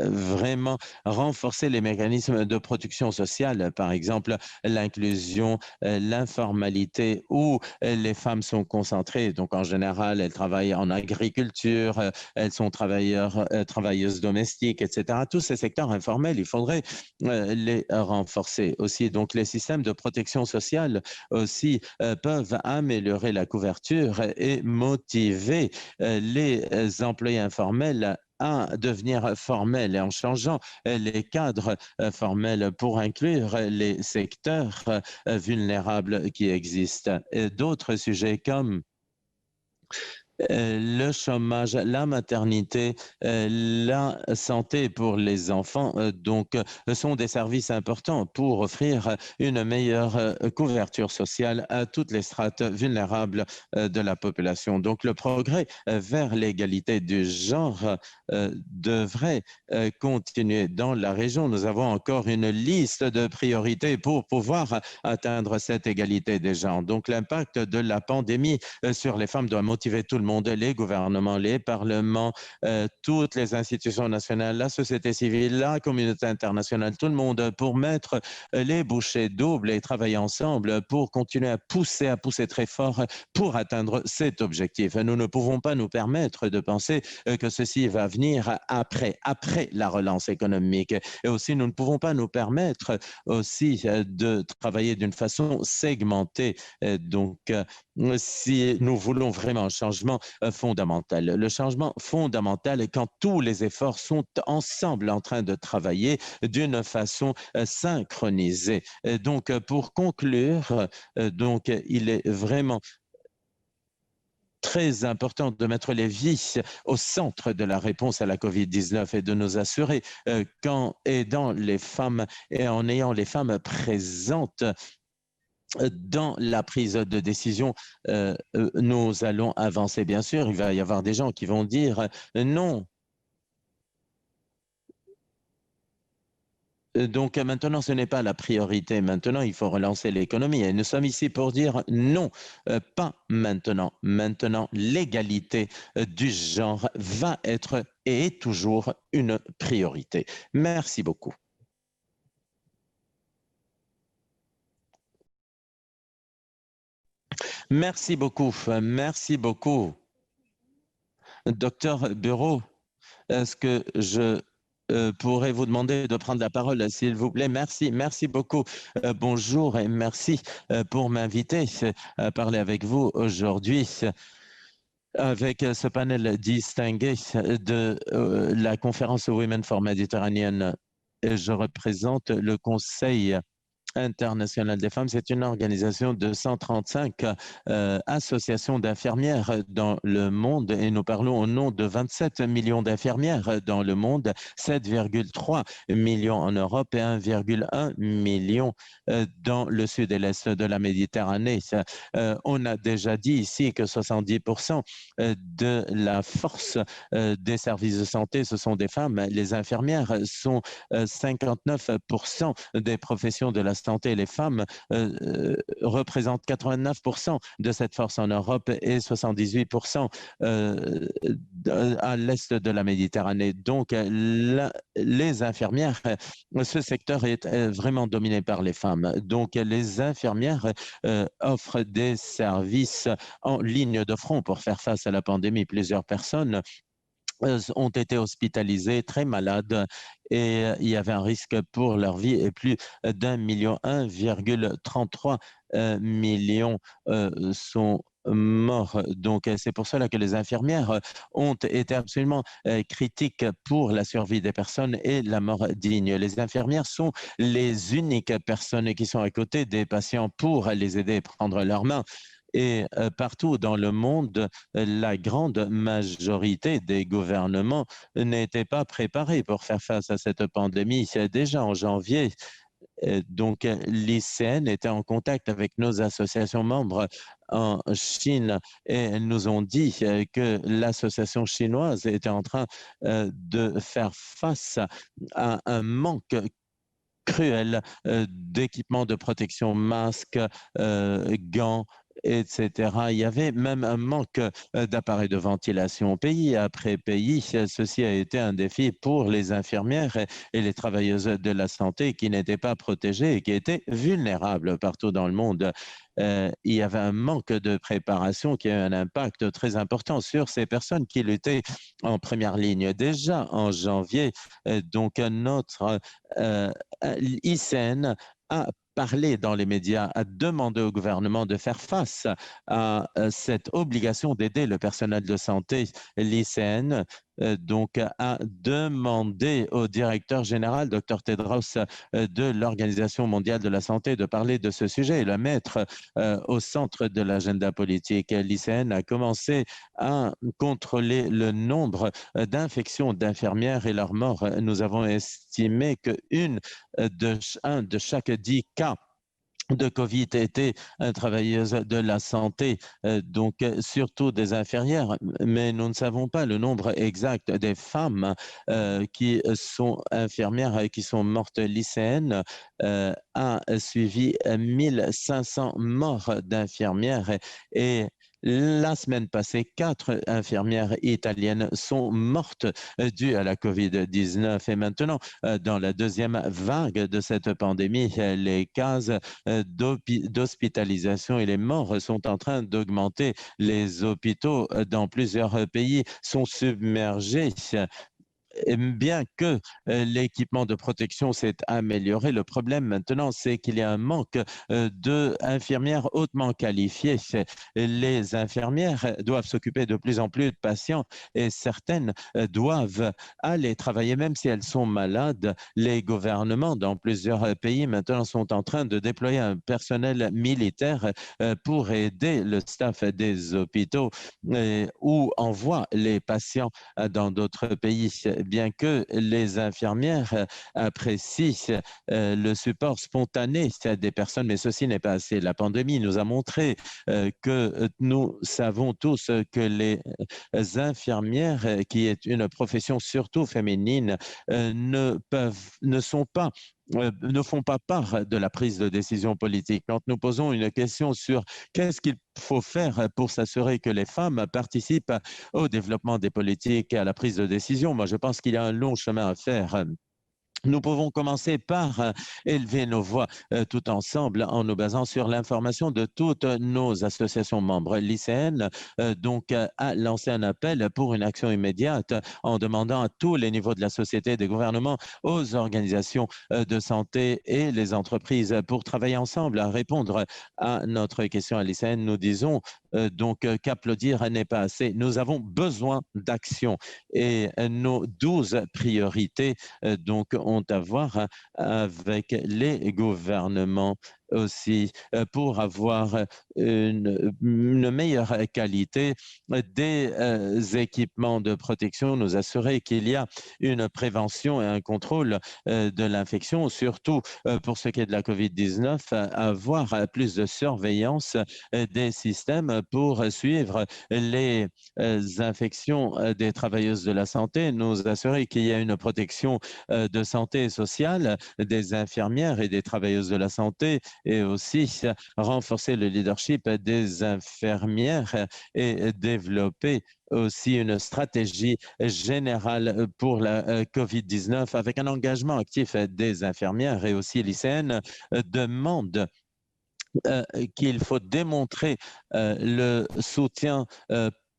vraiment renforcer les mécanismes de protection sociale, par exemple l'inclusion, l'informalité, où les femmes sont concentrées. Donc, en général, elles travaillent en agriculture, elles sont travailleuses domestiques, etc. Tous ces secteurs informels, il faudrait les renforcer aussi. Donc, les systèmes de protection sociale aussi peuvent améliorer la couverture et motiver les employés informels à devenir formel et en changeant les cadres formels pour inclure les secteurs vulnérables qui existent. D'autres sujets comme le chômage, la maternité, la santé pour les enfants, donc, sont des services importants pour offrir une meilleure couverture sociale à toutes les strates vulnérables de la population. Donc, le progrès vers l'égalité du genre devrait continuer. Dans la région, nous avons encore une liste de priorités pour pouvoir atteindre cette égalité des genres. Donc, l'impact de la pandémie sur les femmes doit motiver tout le monde, les gouvernements, les parlements, toutes les institutions nationales, la société civile, la communauté internationale, tout le monde pour mettre les bouchées doubles et travailler ensemble pour continuer à pousser très fort pour atteindre cet objectif. Nous ne pouvons pas nous permettre de penser que ceci va venir après la relance économique. Et aussi, nous ne pouvons pas nous permettre aussi de travailler d'une façon segmentée. Donc, si nous voulons vraiment un changement fondamental. Le changement fondamental est quand tous les efforts sont ensemble en train de travailler d'une façon synchronisée. Donc, pour conclure, donc, il est vraiment très important de mettre les vies au centre de la réponse à la COVID-19 et de nous assurer qu'en aidant les femmes et en ayant les femmes présentes dans la prise de décision, nous allons avancer. Bien sûr, il va y avoir des gens qui vont dire non. Donc maintenant, ce n'est pas la priorité. Maintenant, il faut relancer l'économie. Et nous sommes ici pour dire non, pas maintenant. Maintenant, l'égalité du genre va être et est toujours une priorité. Merci beaucoup. Merci beaucoup. Merci beaucoup. Docteur Bureau, est-ce que je pourrais vous demander de prendre la parole, s'il vous plaît? Merci, merci beaucoup. Bonjour et merci pour m'inviter à parler avec vous aujourd'hui avec ce panel distingué de la conférence Women for Mediterranean. Je représente le Conseil internationale des femmes, c'est une organisation de 135 associations d'infirmières dans le monde et nous parlons au nom de 27 millions d'infirmières dans le monde, 7,3 millions en Europe et 1,1 million dans le sud et l'est de la Méditerranée. On a déjà dit ici que 70% de la force des services de santé, ce sont des femmes. Les infirmières sont 59% des professions de la santé. Les femmes représentent 89% de cette force en Europe et 78% à l'est de la Méditerranée. Donc, les infirmières, ce secteur est vraiment dominé par les femmes. Donc, les infirmières offrent des services en ligne de front pour faire face à la pandémie. Plusieurs personnes ont été hospitalisés, très malades, et il y avait un risque pour leur vie et plus d'un million, 1,33 millions sont morts. Donc, c'est pour cela que les infirmières ont été absolument critiques pour la survie des personnes et la mort digne. Les infirmières sont les uniques personnes qui sont à côté des patients pour les aider à prendre leurs mains. Et partout dans le monde, la grande majorité des gouvernements n'étaient pas préparés pour faire face à cette pandémie. Déjà en janvier, donc l'ICN était en contact avec nos associations membres en Chine et elles nous ont dit que l'association chinoise était en train de faire face à un manque cruel d'équipements de protection, masques, gants, etc. Il y avait même un manque d'appareils de ventilation pays après pays. Ceci a été un défi pour les infirmières et les travailleuses de la santé qui n'étaient pas protégées et qui étaient vulnérables partout dans le monde. Il y avait un manque de préparation qui a eu un impact très important sur ces personnes qui luttaient en première ligne. Déjà en janvier, donc notre ICN a parlé dans les médias, a demandé au gouvernement de faire face à cette obligation d'aider le personnel de santé. L'ICN donc a demandé au directeur général, Dr Tedros, de l'Organisation mondiale de la santé, de parler de ce sujet et le mettre au centre de l'agenda politique. L'ICN a commencé à contrôler le nombre d'infections d'infirmières et leurs morts. Nous avons estimé qu'un de chaque 10 cas de Covid était une travailleuse de la santé, donc surtout des infirmières, mais nous ne savons pas le nombre exact des femmes qui sont infirmières et qui sont mortes. L'ICN a suivi 1500 morts d'infirmières et la semaine passée, 4 infirmières italiennes sont mortes dues à la COVID-19. Et maintenant, dans la deuxième vague de cette pandémie, les cas d'hospitalisation et les morts sont en train d'augmenter. Les hôpitaux dans plusieurs pays sont submergés. Bien que l'équipement de protection s'est amélioré, le problème maintenant, c'est qu'il y a un manque d'infirmières hautement qualifiées. Les infirmières doivent s'occuper de plus en plus de patients et certaines doivent aller travailler même si elles sont malades. Les gouvernements dans plusieurs pays maintenant sont en train de déployer un personnel militaire pour aider le staff des hôpitaux ou envoie les patients dans d'autres pays, bien que les infirmières apprécient le support spontané des personnes, mais ceci n'est pas assez. La pandémie nous a montré que nous savons tous que les infirmières, qui est une profession surtout féminine, ne font pas part de la prise de décision politique. Quand nous posons une question sur qu'est-ce qu'il faut faire pour s'assurer que les femmes participent au développement des politiques et à la prise de décision, moi je pense qu'il y a un long chemin à faire. Nous pouvons commencer par élever nos voix tout ensemble en nous basant sur l'information de toutes nos associations membres. L'ICN a lancé un appel pour une action immédiate en demandant à tous les niveaux de la société, des gouvernements, aux organisations de santé et les entreprises pour travailler ensemble à répondre à notre question à l'ICN. Nous disons donc qu'applaudir n'est pas assez. Nous avons besoin d'action et nos 12 priorités donc ont à voir avec les gouvernements aussi pour avoir une meilleure qualité des équipements de protection, nous assurer qu'il y a une prévention et un contrôle de l'infection, surtout pour ce qui est de la COVID-19, avoir plus de surveillance des systèmes pour suivre les infections des travailleuses de la santé, nous assurer qu'il y a une protection de santé sociale des infirmières et des travailleuses de la santé et aussi renforcer le leadership des infirmières et développer aussi une stratégie générale pour la COVID-19 avec un engagement actif des infirmières et aussi l'ICN demande qu'il faut démontrer le soutien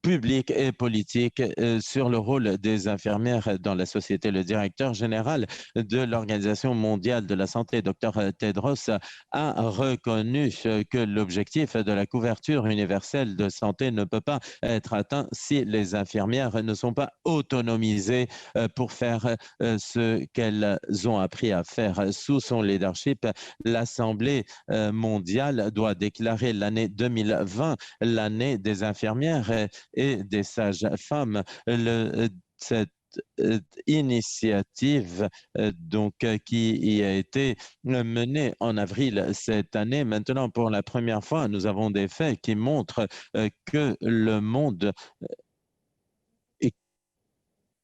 public et politique sur le rôle des infirmières dans la société. Le directeur général de l'Organisation mondiale de la santé, Dr Tedros, a reconnu que l'objectif de la couverture universelle de santé ne peut pas être atteint si les infirmières ne sont pas autonomisées pour faire ce qu'elles ont appris à faire. Sous son leadership, l'Assemblée mondiale doit déclarer l'année 2020 l'année des infirmières et des sages-femmes. Cette initiative qui a été menée en avril cette année. Maintenant, pour la première fois, nous avons des faits qui montrent que le monde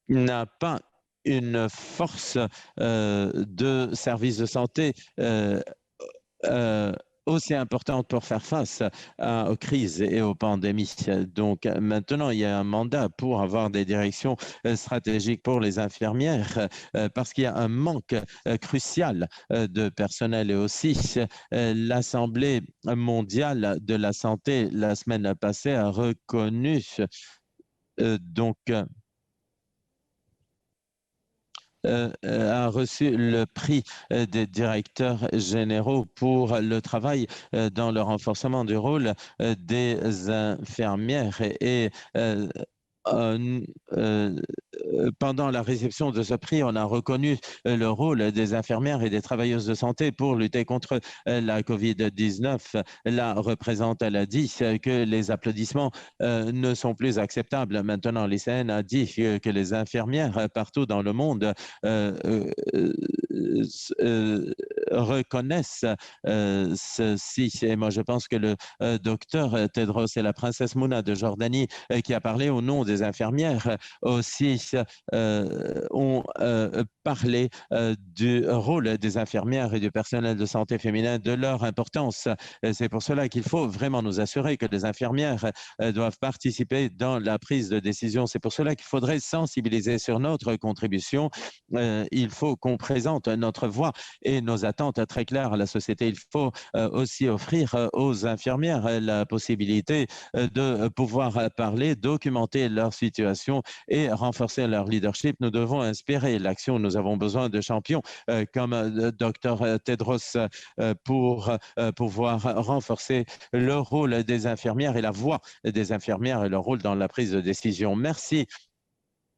n'a pas une force de services de santé aussi importante pour faire face aux crises et aux pandémies. Donc maintenant, il y a un mandat pour avoir des directions stratégiques pour les infirmières parce qu'il y a un manque crucial de personnel et aussi l'Assemblée mondiale de la santé la semaine passée a reconnu donc a reçu le prix des directeurs généraux pour le travail dans le renforcement du rôle des infirmières et pendant la réception de ce prix, on a reconnu le rôle des infirmières et des travailleuses de santé pour lutter contre la COVID-19. La représentante a dit que les applaudissements ne sont plus acceptables. Maintenant, l'ICN a dit que les infirmières partout dans le monde reconnaissent ceci. Et moi, je pense que le docteur Tedros et la princesse Mouna de Jordanie qui a parlé au nom des infirmières aussi ont parlé du rôle des infirmières et du personnel de santé féminin, de leur importance. C'est pour cela qu'il faut vraiment nous assurer que les infirmières doivent participer dans la prise de décision. C'est pour cela qu'il faudrait sensibiliser sur notre contribution. Il faut qu'on présente notre voix et nos attentes très claires à la société. Il faut aussi offrir aux infirmières la possibilité de pouvoir parler, documenter leur situation et renforcer leur leadership. Nous devons inspirer l'action. Nous avons besoin de champions comme Dr Tedros pour pouvoir renforcer le rôle des infirmières et la voix des infirmières et leur rôle dans la prise de décision. Merci.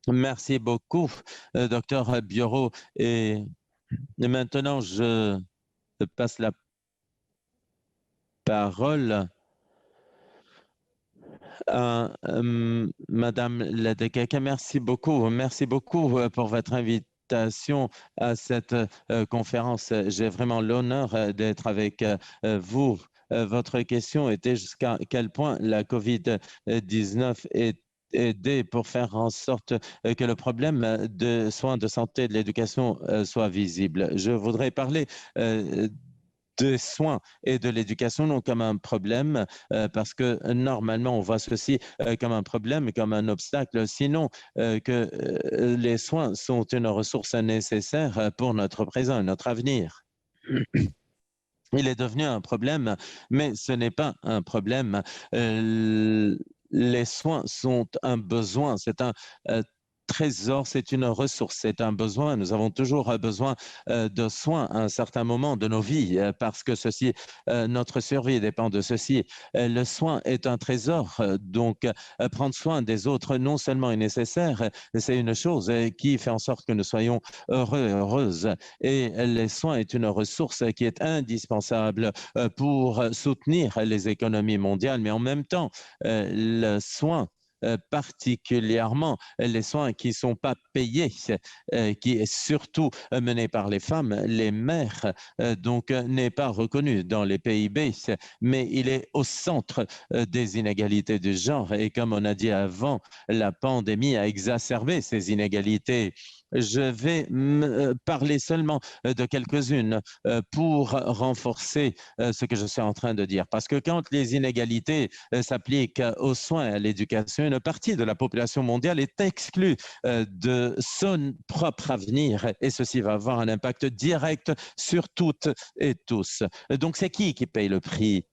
Merci beaucoup, Dr Bioro. Et maintenant, je passe la parole Madame Ledekeke. Merci beaucoup pour votre invitation à cette conférence. J'ai vraiment l'honneur d'être avec vous. Votre question était jusqu'à quel point la COVID-19 est aider pour faire en sorte que le problème de soins de santé et de l'éducation soit visible. Je voudrais parler de soins et de l'éducation non comme un problème parce que normalement on voit ceci comme un problème, comme un obstacle, sinon que les soins sont une ressource nécessaire pour notre présent et notre avenir. Il est devenu un problème, mais ce n'est pas un problème. Les soins sont un besoin, c'est un trésor, c'est une ressource, c'est un besoin. Nous avons toujours besoin de soins à un certain moment de nos vies parce que notre survie dépend de ceci. Le soin est un trésor, donc prendre soin des autres non seulement est nécessaire, c'est une chose qui fait en sorte que nous soyons heureux, heureuses. Et les soins est une ressource qui est indispensable pour soutenir les économies mondiales, mais en même temps, le soin particulièrement les soins qui ne sont pas payés, qui est surtout mené par les femmes, les mères, donc n'est pas reconnu dans les PIB, mais il est au centre des inégalités de genre. Et comme on a dit avant, la pandémie a exacerbé ces inégalités. Je vais parler seulement de quelques-unes pour renforcer ce que je suis en train de dire. Parce que quand les inégalités s'appliquent aux soins et à l'éducation, une partie de la population mondiale est exclue de son propre avenir et ceci va avoir un impact direct sur toutes et tous. Donc c'est qui paye le prix?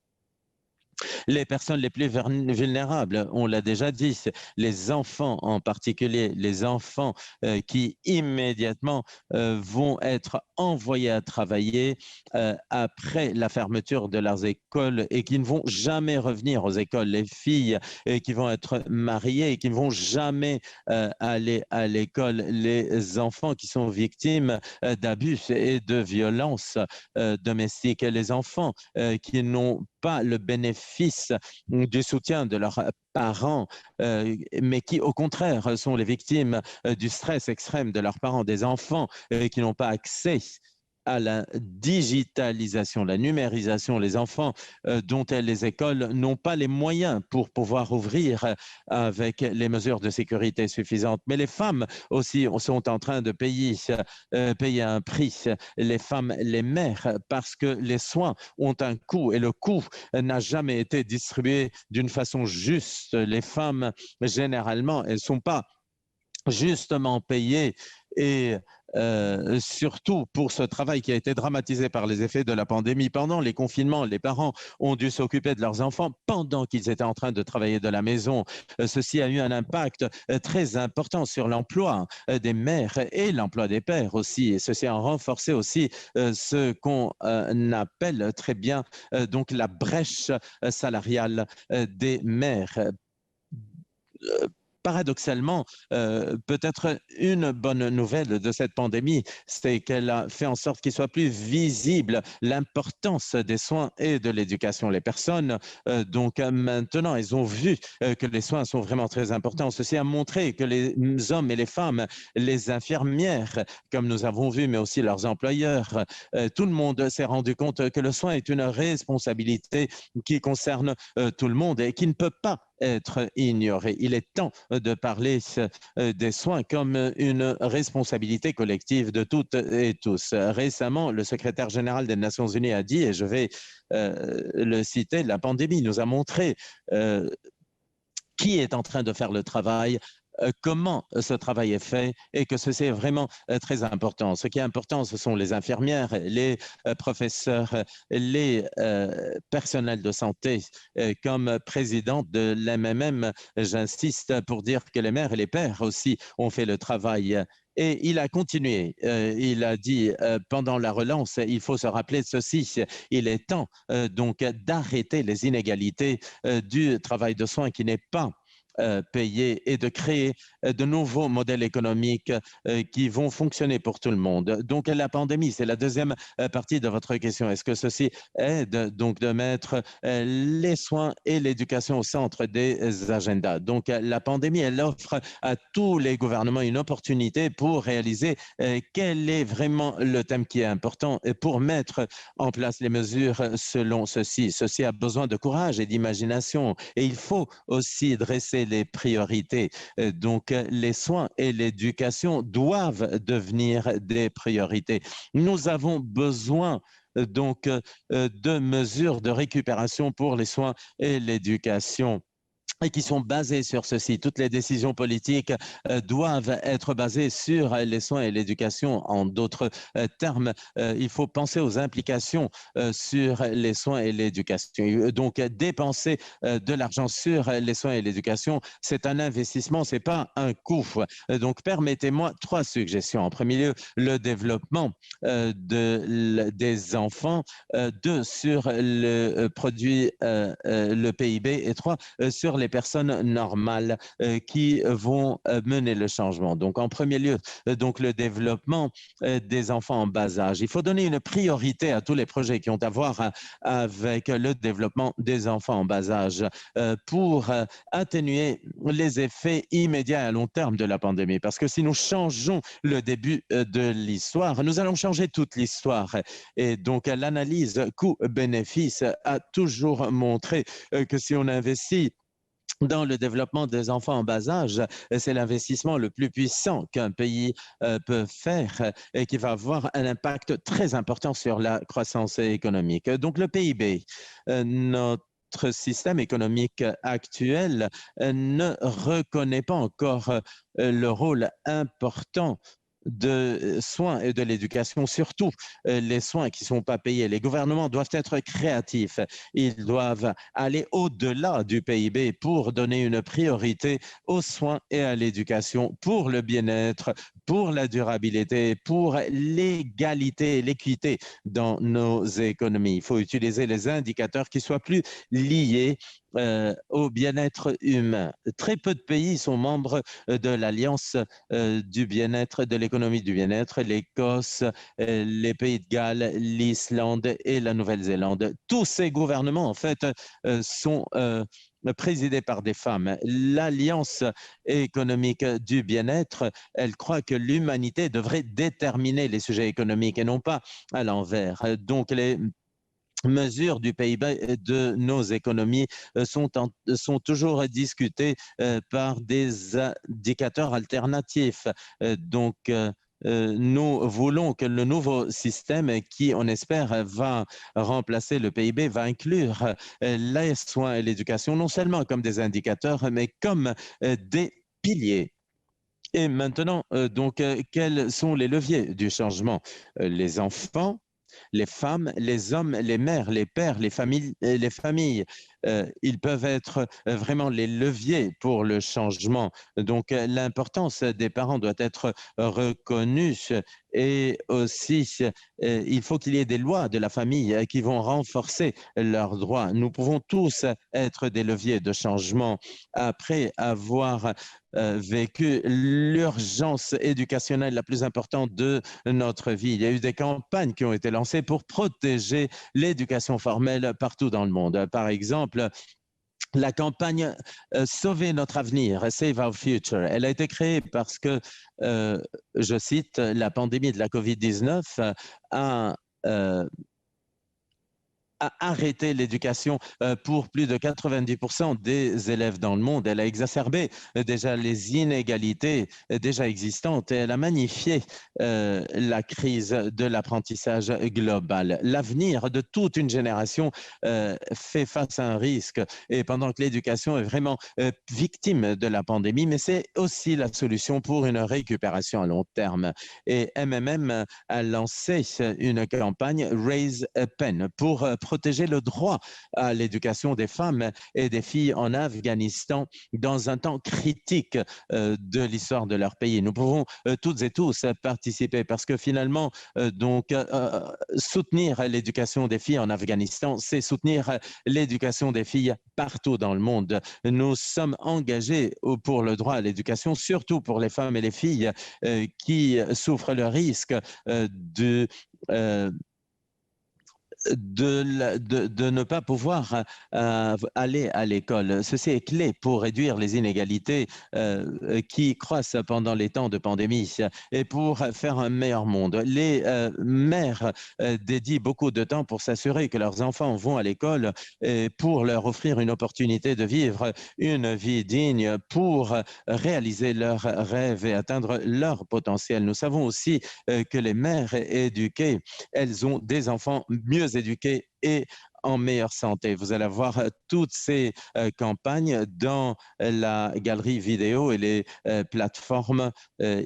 Les personnes les plus vulnérables, on l'a déjà dit, les enfants en particulier, les enfants qui immédiatement vont être envoyés à travailler après la fermeture de leurs écoles et qui ne vont jamais revenir aux écoles. Les filles qui vont être mariées et qui ne vont jamais aller à l'école. Les enfants qui sont victimes d'abus et de violences domestiques. Les enfants qui n'ont pas le bénéfice du soutien de leurs parents, mais qui au contraire sont les victimes du stress extrême de leurs parents, des enfants qui n'ont pas accès à la digitalisation, la numérisation, les enfants dont les écoles n'ont pas les moyens pour pouvoir ouvrir avec les mesures de sécurité suffisantes. Mais les femmes aussi sont en train de payer un prix, les femmes, les mères, parce que les soins ont un coût et le coût n'a jamais été distribué d'une façon juste. Les femmes, généralement, elles ne sont pas justement payées et surtout pour ce travail qui a été dramatisé par les effets de la pandémie. Pendant les confinements, les parents ont dû s'occuper de leurs enfants pendant qu'ils étaient en train de travailler de la maison. Ceci a eu un impact très important sur l'emploi des mères et l'emploi des pères aussi. Et ceci a renforcé aussi ce qu'on appelle très bien donc la brèche salariale des mères. Paradoxalement, peut-être une bonne nouvelle de cette pandémie, c'est qu'elle a fait en sorte qu'il soit plus visible l'importance des soins et de l'éducation. Les personnes, donc maintenant, elles ont vu que les soins sont vraiment très importants. Ceci a montré que les hommes et les femmes, les infirmières, comme nous avons vu, mais aussi leurs employeurs, tout le monde s'est rendu compte que le soin est une responsabilité qui concerne tout le monde et qui ne peut pas être ignoré. Il est temps de parler des soins comme une responsabilité collective de toutes et tous. Récemment, le secrétaire général des Nations Unies a dit, et je vais le citer, la pandémie nous a montré qui est en train de faire le travail, comment ce travail est fait et que ceci est vraiment très important. Ce qui est important, ce sont les infirmières, les professeurs, les personnels de santé. Comme président de l'MMM, j'insiste pour dire que les mères et les pères aussi ont fait le travail. Et il a continué, il a dit pendant la relance, il faut se rappeler de ceci, il est temps donc d'arrêter les inégalités du travail de soins qui n'est pas payé et de créer de nouveaux modèles économiques qui vont fonctionner pour tout le monde. Donc la pandémie, c'est la deuxième partie de votre question. Est-ce que ceci aide donc de mettre les soins et l'éducation au centre des agendas? Donc la pandémie, elle offre à tous les gouvernements une opportunité pour réaliser quel est vraiment le thème qui est important et pour mettre en place les mesures selon ceci. Ceci a besoin de courage et d'imagination et il faut aussi dresser les priorités. Donc, les soins et l'éducation doivent devenir des priorités. Nous avons besoin de mesures de récupération pour les soins et l'éducation. et qui sont basées sur ceci. Toutes les décisions politiques doivent être basées sur les soins et l'éducation. En d'autres termes, il faut penser aux implications sur les soins et l'éducation. Donc, dépenser de l'argent sur les soins et l'éducation, c'est un investissement, c'est pas un coût. Donc, permettez-moi trois suggestions. En premier lieu, le développement des enfants, deux, sur le produit, le PIB, et trois, sur les personnes normales qui vont mener le changement. Donc, en premier lieu, donc le développement des enfants en bas âge. Il faut donner une priorité à tous les projets qui ont à voir avec le développement des enfants en bas âge pour atténuer les effets immédiats à long terme de la pandémie. Parce que si nous changeons le début de l'histoire, nous allons changer toute l'histoire. Et donc, l'analyse coût-bénéfice a toujours montré que si on investit dans le développement des enfants en bas âge, c'est l'investissement le plus puissant qu'un pays peut faire et qui va avoir un impact très important sur la croissance économique. Donc le PIB, notre système économique actuel ne reconnaît pas encore le rôle important de soins et de l'éducation, surtout les soins qui ne sont pas payés. Les gouvernements doivent être créatifs. Ils doivent aller au-delà du PIB pour donner une priorité aux soins et à l'éducation pour le bien-être, pour la durabilité, pour l'égalité et l'équité dans nos économies. Il faut utiliser les indicateurs qui soient plus liés au bien-être humain. Très peu de pays sont membres de l'Alliance du bien-être, de l'économie du bien-être, l'Écosse, les Pays de Galles, l'Islande et la Nouvelle-Zélande. Tous ces gouvernements, en fait, sont présidés par des femmes. L'Alliance économique du bien-être, elle croit que l'humanité devrait déterminer les sujets économiques et non pas à l'envers. Donc, les mesures du PIB de nos économies sont toujours discutées par des indicateurs alternatifs. Donc, nous voulons que le nouveau système qui, on espère, va remplacer le PIB, va inclure les soins et l'éducation, non seulement comme des indicateurs, mais comme des piliers. Et maintenant, donc, quels sont les leviers du changement? Les enfants, les femmes, les hommes, les mères, les pères, les familles, ils peuvent être vraiment les leviers pour le changement. Donc, l'importance des parents doit être reconnue et aussi, il faut qu'il y ait des lois de la famille qui vont renforcer leurs droits. Nous pouvons tous être des leviers de changement après avoir vécu l'urgence éducationnelle la plus importante de notre vie. Il y a eu des campagnes qui ont été lancées pour protéger l'éducation formelle partout dans le monde. Par exemple, la campagne Sauver notre avenir, Save Our Future, elle a été créée parce que, je cite, la pandémie de la COVID-19 a arrêté l'éducation pour plus de 90% des élèves dans le monde. Elle a exacerbé déjà les inégalités déjà existantes et elle a magnifié la crise de l'apprentissage global. L'avenir de toute une génération fait face à un risque et pendant que l'éducation est vraiment victime de la pandémie, mais c'est aussi la solution pour une récupération à long terme. Et MMM a lancé une campagne Raise a Pen pour protéger le droit à l'éducation des femmes et des filles en Afghanistan dans un temps critique de l'histoire de leur pays. Nous pouvons toutes et tous participer parce que finalement, soutenir l'éducation des filles en Afghanistan, c'est soutenir l'éducation des filles partout dans le monde. Nous sommes engagés pour le droit à l'éducation, surtout pour les femmes et les filles qui souffrent le risque de ne pas pouvoir aller à l'école. Ceci est clé pour réduire les inégalités qui croissent pendant les temps de pandémie et pour faire un meilleur monde. Les mères dédient beaucoup de temps pour s'assurer que leurs enfants vont à l'école et pour leur offrir une opportunité de vivre une vie digne, pour réaliser leurs rêves et atteindre leur potentiel. Nous savons aussi que les mères éduquées, elles ont des enfants mieux éduqués et en meilleure santé. Vous allez voir toutes ces campagnes dans la galerie vidéo et les plateformes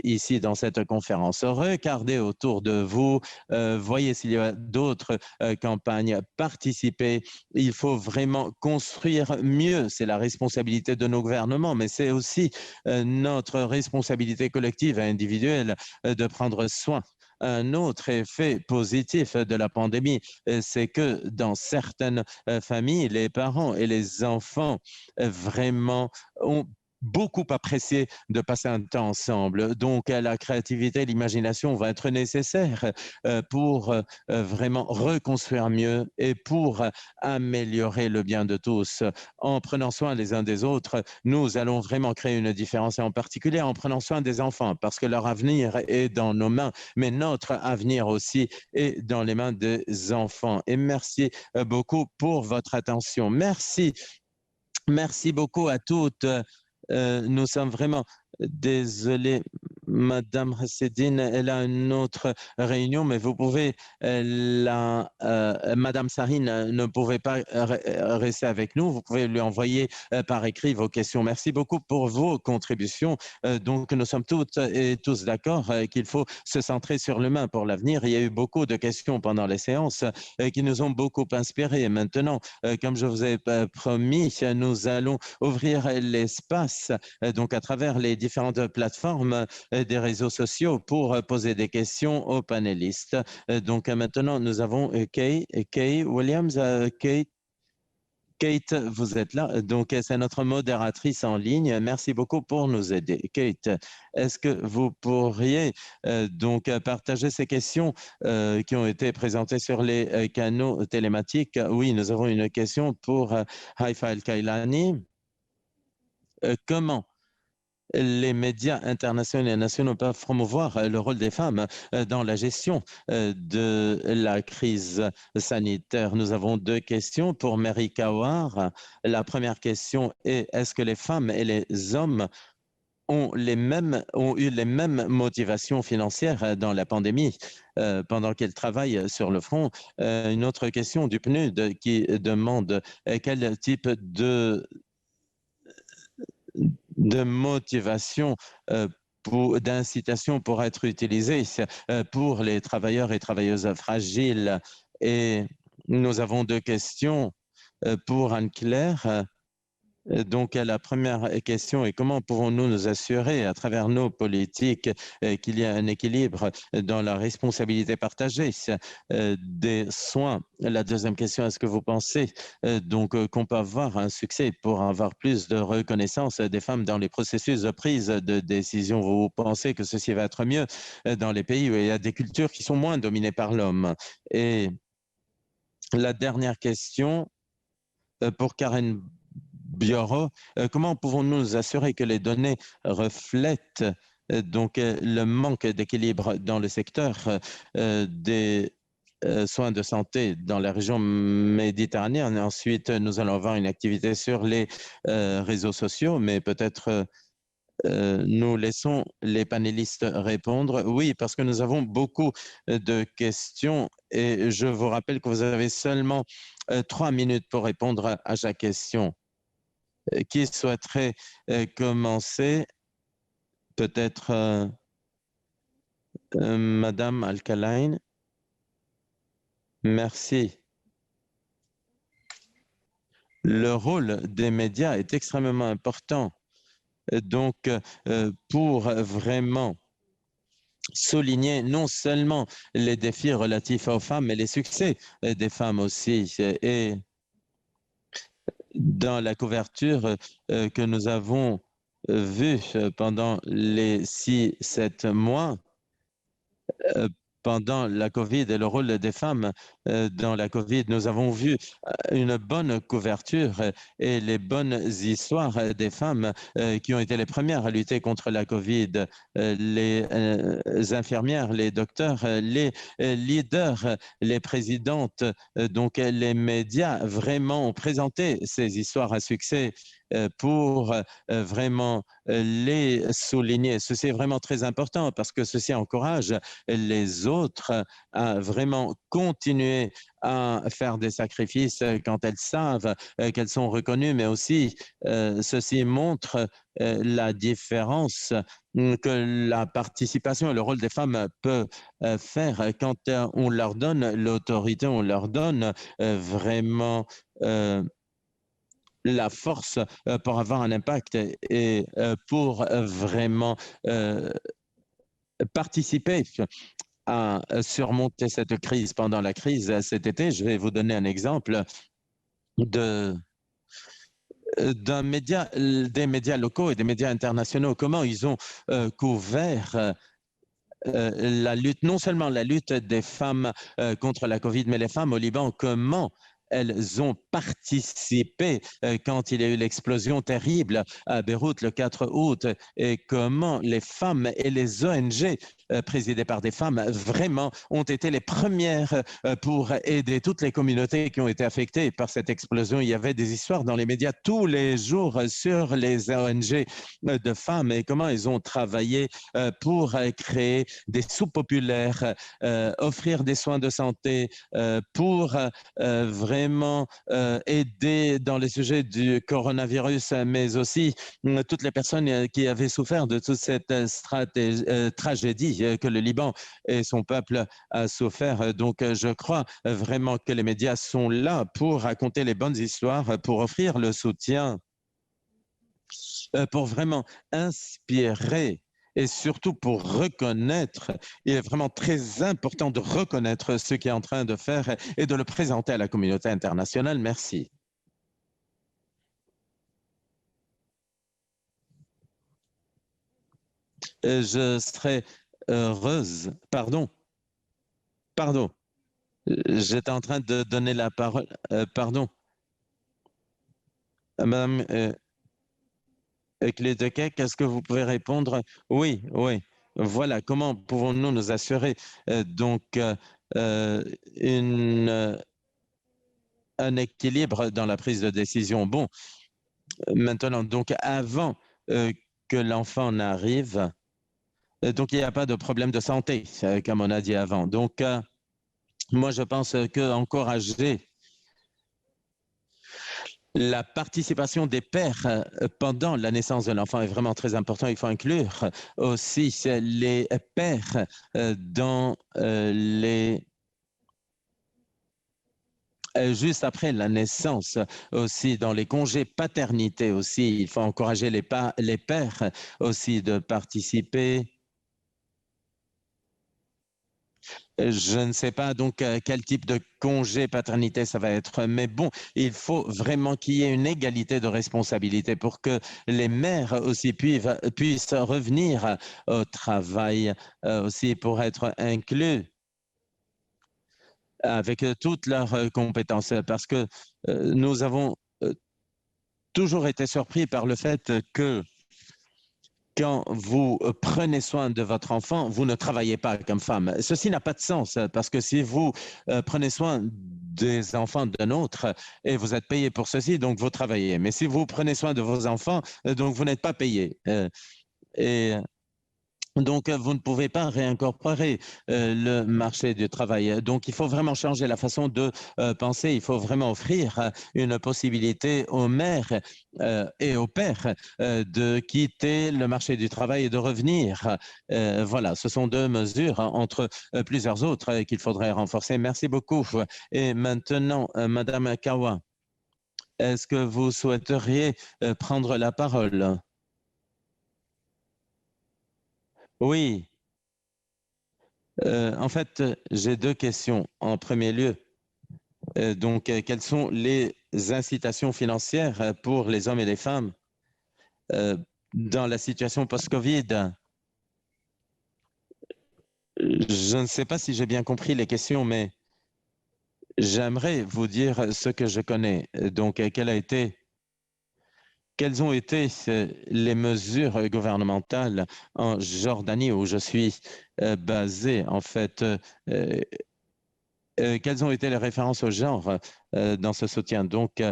ici dans cette conférence. Regardez autour de vous, voyez s'il y a d'autres campagnes, participez. Il faut vraiment construire mieux. C'est la responsabilité de nos gouvernements, mais c'est aussi notre responsabilité collective et individuelle de prendre soin. Un autre effet positif de la pandémie, c'est que dans certaines familles, les parents et les enfants vraiment ont beaucoup apprécié de passer un temps ensemble. Donc, la créativité et l'imagination vont être nécessaires pour vraiment reconstruire mieux et pour améliorer le bien de tous. En prenant soin les uns des autres, nous allons vraiment créer une différence, et en particulier en prenant soin des enfants, parce que leur avenir est dans nos mains, mais notre avenir aussi est dans les mains des enfants. Et merci beaucoup pour votre attention. Merci. Merci beaucoup à toutes. Nous sommes vraiment désolés. Madame Hassedine, elle a une autre réunion, mais vous pouvez, Madame Sarine ne pouvait pas rester avec nous. Vous pouvez lui envoyer par écrit vos questions. Merci beaucoup pour vos contributions. Donc, nous sommes toutes et tous d'accord qu'il faut se centrer sur l'humain pour l'avenir. Il y a eu beaucoup de questions pendant les séances qui nous ont beaucoup inspirés. Maintenant, comme je vous ai promis, nous allons ouvrir l'espace donc à travers les différentes plateformes des réseaux sociaux pour poser des questions aux panélistes. Donc maintenant, nous avons Kay Williams. Kate, vous êtes là. Donc, c'est notre modératrice en ligne. Merci beaucoup pour nous aider. Kate, est-ce que vous pourriez donc partager ces questions qui ont été présentées sur les canaux télématiques? Oui, nous avons une question pour Haifa El-Kailani. Comment les médias internationaux et nationaux peuvent promouvoir le rôle des femmes dans la gestion de la crise sanitaire? Nous avons deux questions pour Mary Kawar. La première question est, est-ce que les femmes et les hommes ont eu les mêmes motivations financières dans la pandémie pendant qu'elles travaillent sur le front? Une autre question du PNUD qui demande quel type de motivation d'incitation pour être utilisée pour les travailleurs et travailleuses fragiles. Et nous avons deux questions pour Anne-Claire. Donc, la première question est comment pouvons-nous nous assurer à travers nos politiques qu'il y a un équilibre dans la responsabilité partagée des soins? La deuxième question, est-ce que vous pensez donc qu'on peut avoir un succès pour avoir plus de reconnaissance des femmes dans les processus de prise de décision? Vous pensez que ceci va être mieux dans les pays où il y a des cultures qui sont moins dominées par l'homme? Et la dernière question pour Karen Bioro, comment pouvons-nous nous assurer que les données reflètent donc le manque d'équilibre dans le secteur des soins de santé dans la région méditerranéenne? Ensuite, nous allons avoir une activité sur les réseaux sociaux, mais peut-être nous laissons les panélistes répondre. Oui, parce que nous avons beaucoup de questions et je vous rappelle que vous avez seulement 3 minutes pour répondre à chaque question. Qui souhaiterait commencer? Peut-être Madame Alcalain. Merci. Le rôle des médias est extrêmement important. Donc, pour vraiment souligner non seulement les défis relatifs aux femmes, mais les succès des femmes aussi. Et dans la couverture que nous avons vue pendant les 6-7 mois, pendant la COVID et le rôle des femmes dans la COVID, nous avons vu une bonne couverture et les bonnes histoires des femmes qui ont été les premières à lutter contre la COVID, les infirmières, les docteurs, les leaders, les présidentes, donc les médias vraiment ont présenté ces histoires à succès pour vraiment les souligner. Ceci est vraiment très important parce que ceci encourage les autres à vraiment continuer à faire des sacrifices quand elles savent qu'elles sont reconnues, mais aussi ceci montre la différence que la participation et le rôle des femmes peut faire quand on leur donne l'autorité, on leur donne vraiment la force pour avoir un impact et pour vraiment participer à surmonter cette crise. Pendant la crise cet été, je vais vous donner un exemple de d'un média, des médias locaux et des médias internationaux, comment ils ont couvert la lutte, non seulement la lutte des femmes contre la COVID, mais les femmes au Liban, comment elles ont participé quand il y a eu l'explosion terrible à Beyrouth le 4 août et comment les femmes et les ONG présidées par des femmes vraiment ont été les premières pour aider toutes les communautés qui ont été affectées par cette explosion. Il y avait des histoires dans les médias tous les jours sur les ONG de femmes et comment elles ont travaillé pour créer des sous-populaires, offrir des soins de santé pour vraiment aider dans les sujets du coronavirus, mais aussi toutes les personnes qui avaient souffert de toute cette tragédie que le Liban et son peuple a souffert. Donc, je crois vraiment que les médias sont là pour raconter les bonnes histoires, pour offrir le soutien, pour vraiment inspirer et surtout pour reconnaître. Il est vraiment très important de reconnaître ce qu'il est en train de faire et de le présenter à la communauté internationale. Merci. Je serais heureuse. Pardon. J'étais en train de donner la parole. Pardon. Madame Clédequec, est-ce que vous pouvez répondre? Oui, oui. Voilà, comment pouvons-nous nous assurer donc une, un équilibre dans la prise de décision? Bon, maintenant, donc avant que l'enfant n'arrive, donc il n'y a pas de problème de santé, comme on a dit avant. Donc, moi, je pense qu'encourager la participation des pères pendant la naissance de l'enfant est vraiment très important. Il faut inclure aussi les pères dans les juste après la naissance aussi, dans les congés paternité aussi. Il faut encourager les pères aussi de participer. Je ne sais pas donc quel type de congé paternité ça va être, mais bon, il faut vraiment qu'il y ait une égalité de responsabilité pour que les mères aussi puissent revenir au travail aussi pour être inclus avec toutes leurs compétences, parce que nous avons toujours été surpris par le fait que quand vous prenez soin de votre enfant, vous ne travaillez pas comme femme. Ceci n'a pas de sens parce que si vous prenez soin des enfants d'un autre et vous êtes payé pour ceci, donc vous travaillez. Mais si vous prenez soin de vos enfants, donc vous n'êtes pas payé. Et donc, vous ne pouvez pas réincorporer le marché du travail. Donc, il faut vraiment changer la façon de penser. Il faut vraiment offrir une possibilité aux mères et aux pères de quitter le marché du travail et de revenir. Voilà, ce sont deux mesures entre plusieurs autres qu'il faudrait renforcer. Merci beaucoup. Et maintenant, Madame Kawa, est-ce que vous souhaiteriez prendre la parole? Oui. En fait, j'ai deux questions. En premier lieu, donc, quelles sont les incitations financières pour les hommes et les femmes euh, dans la situation post-Covid? Je ne sais pas si j'ai bien compris les questions, mais j'aimerais vous dire ce que je connais. Donc, quelles ont été les mesures gouvernementales en Jordanie où je suis basé, en fait, quelles ont été les références au genre dans ce soutien? Donc,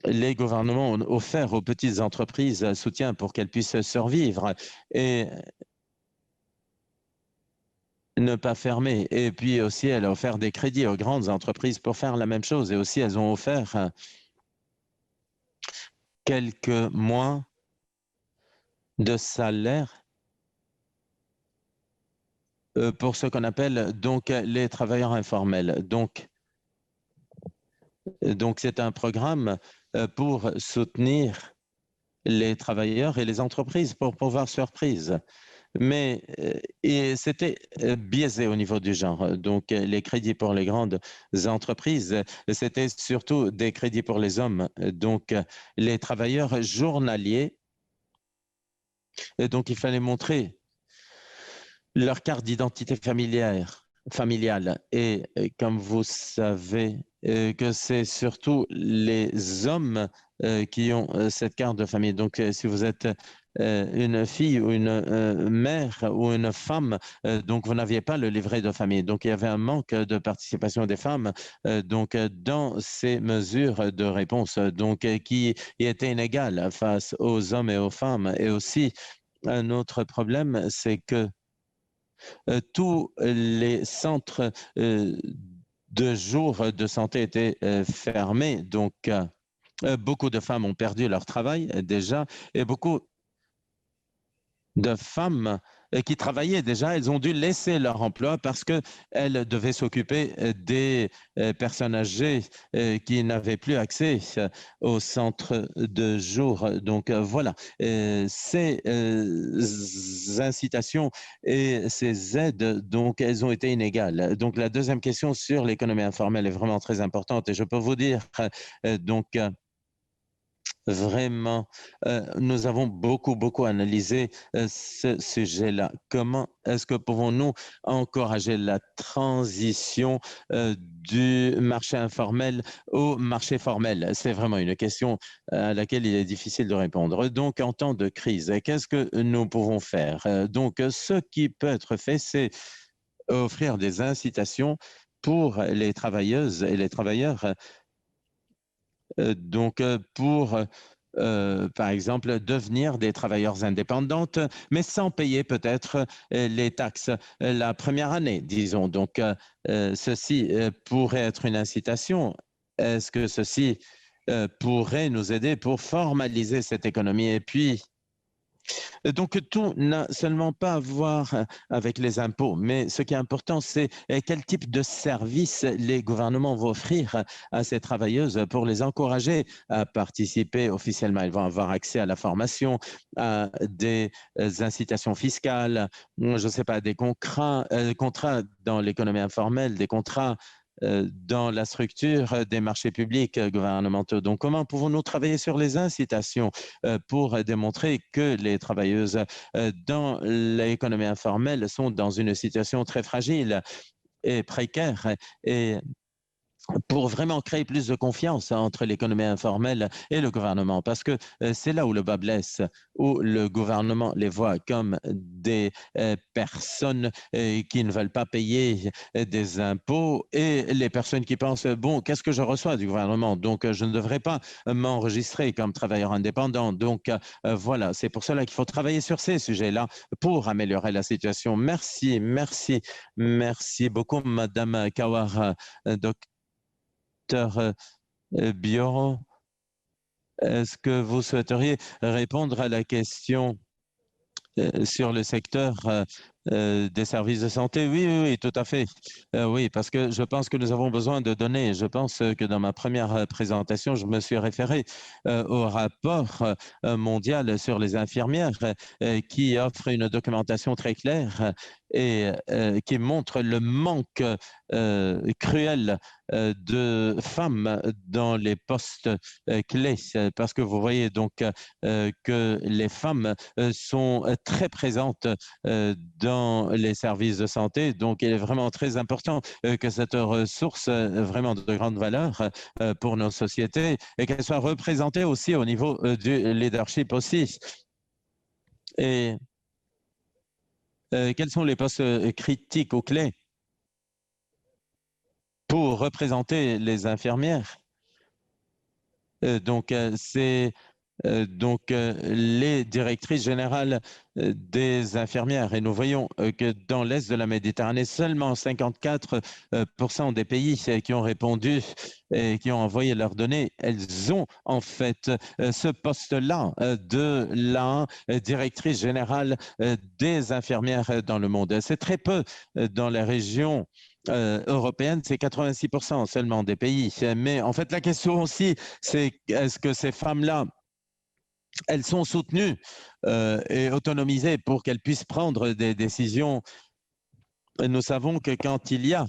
les gouvernements ont offert aux petites entreprises un soutien pour qu'elles puissent survivre et ne pas fermer. Et puis aussi, elle a offert des crédits aux grandes entreprises pour faire la même chose. Et aussi, elles ont offert quelques mois de salaire pour ce qu'on appelle donc les travailleurs informels. Donc c'est un programme pour soutenir les travailleurs et les entreprises pour pouvoir surprise. Mais et c'était biaisé au niveau du genre. Donc, les crédits pour les grandes entreprises, c'était surtout des crédits pour les hommes. Donc, les travailleurs journaliers, et donc il fallait montrer leur carte d'identité familiale. Et comme vous savez que c'est surtout les hommes qui ont cette carte de famille. Donc, si vous êtes une fille ou une mère ou une femme, donc vous n'aviez pas le livret de famille. Donc, il y avait un manque de participation des femmes dans ces mesures de réponse qui étaient inégales face aux hommes et aux femmes. Et aussi, un autre problème, c'est que tous les centres de jour de santé étaient fermés. Donc, beaucoup de femmes ont perdu leur travail déjà et beaucoup de femmes qui travaillaient déjà, elles ont dû laisser leur emploi parce qu'elles devaient s'occuper des personnes âgées qui n'avaient plus accès au centre de jour. Donc voilà, ces incitations et ces aides, donc elles ont été inégales. Donc la deuxième question sur l'économie informelle est vraiment très importante et je peux vous dire donc vraiment, nous avons beaucoup analysé ce sujet-là. Comment est-ce que pouvons-nous encourager la transition du marché informel au marché formel? C'est vraiment une question à laquelle il est difficile de répondre. Donc, en temps de crise, qu'est-ce que nous pouvons faire? Donc, ce qui peut être fait, c'est offrir des incitations pour les travailleuses et les travailleurs pour, par exemple, devenir des travailleurs indépendantes, mais sans payer peut-être les taxes la première année, disons. Donc, ceci pourrait être une incitation. Est-ce que ceci pourrait nous aider pour formaliser cette économie? Et puis, donc, tout n'a seulement pas à voir avec les impôts, mais ce qui est important, c'est quel type de services les gouvernements vont offrir à ces travailleuses pour les encourager à participer officiellement. Elles vont avoir accès à la formation, à des incitations fiscales, je ne sais pas, des contrats dans l'économie informelle, des contrats dans la structure des marchés publics gouvernementaux. Donc, comment pouvons-nous travailler sur les incitations pour démontrer que les travailleuses dans l'économie informelle sont dans une situation très fragile et précaire et pour vraiment créer plus de confiance entre l'économie informelle et le gouvernement, parce que c'est là où le bas blesse, où le gouvernement les voit comme des personnes qui ne veulent pas payer des impôts et les personnes qui pensent, bon, qu'est-ce que je reçois du gouvernement? Donc, je ne devrais pas m'enregistrer comme travailleur indépendant. Donc, voilà, c'est pour cela qu'il faut travailler sur ces sujets-là pour améliorer la situation. Merci beaucoup, Madame Kawar. Docteur Bioro, est-ce que vous souhaiteriez répondre à la question sur le secteur des services de santé? Oui, tout à fait. Oui, parce que je pense que nous avons besoin de données. Je pense que dans ma première présentation, je me suis référé au rapport mondial sur les infirmières qui offre une documentation très claire et qui montre le manque cruel de femmes dans les postes clés. Parce que vous voyez donc que les femmes sont très présentes dans les services de santé. Donc, il est vraiment très important que cette ressource vraiment de grande valeur pour nos sociétés et qu'elle soit représentée aussi au niveau du leadership aussi. Et quels sont les postes critiques ou clés pour représenter les infirmières? Les directrices générales des infirmières. Et nous voyons que dans l'Est de la Méditerranée, seulement 54% des pays qui ont répondu et qui ont envoyé leurs données, elles ont en fait ce poste-là de la directrice générale des infirmières dans le monde. C'est très peu dans les régions européenne, c'est 86% seulement des pays. Mais en fait, la question aussi, c'est est-ce que ces femmes-là, elles sont soutenues et autonomisées pour qu'elles puissent prendre des décisions. Nous savons que quand il y a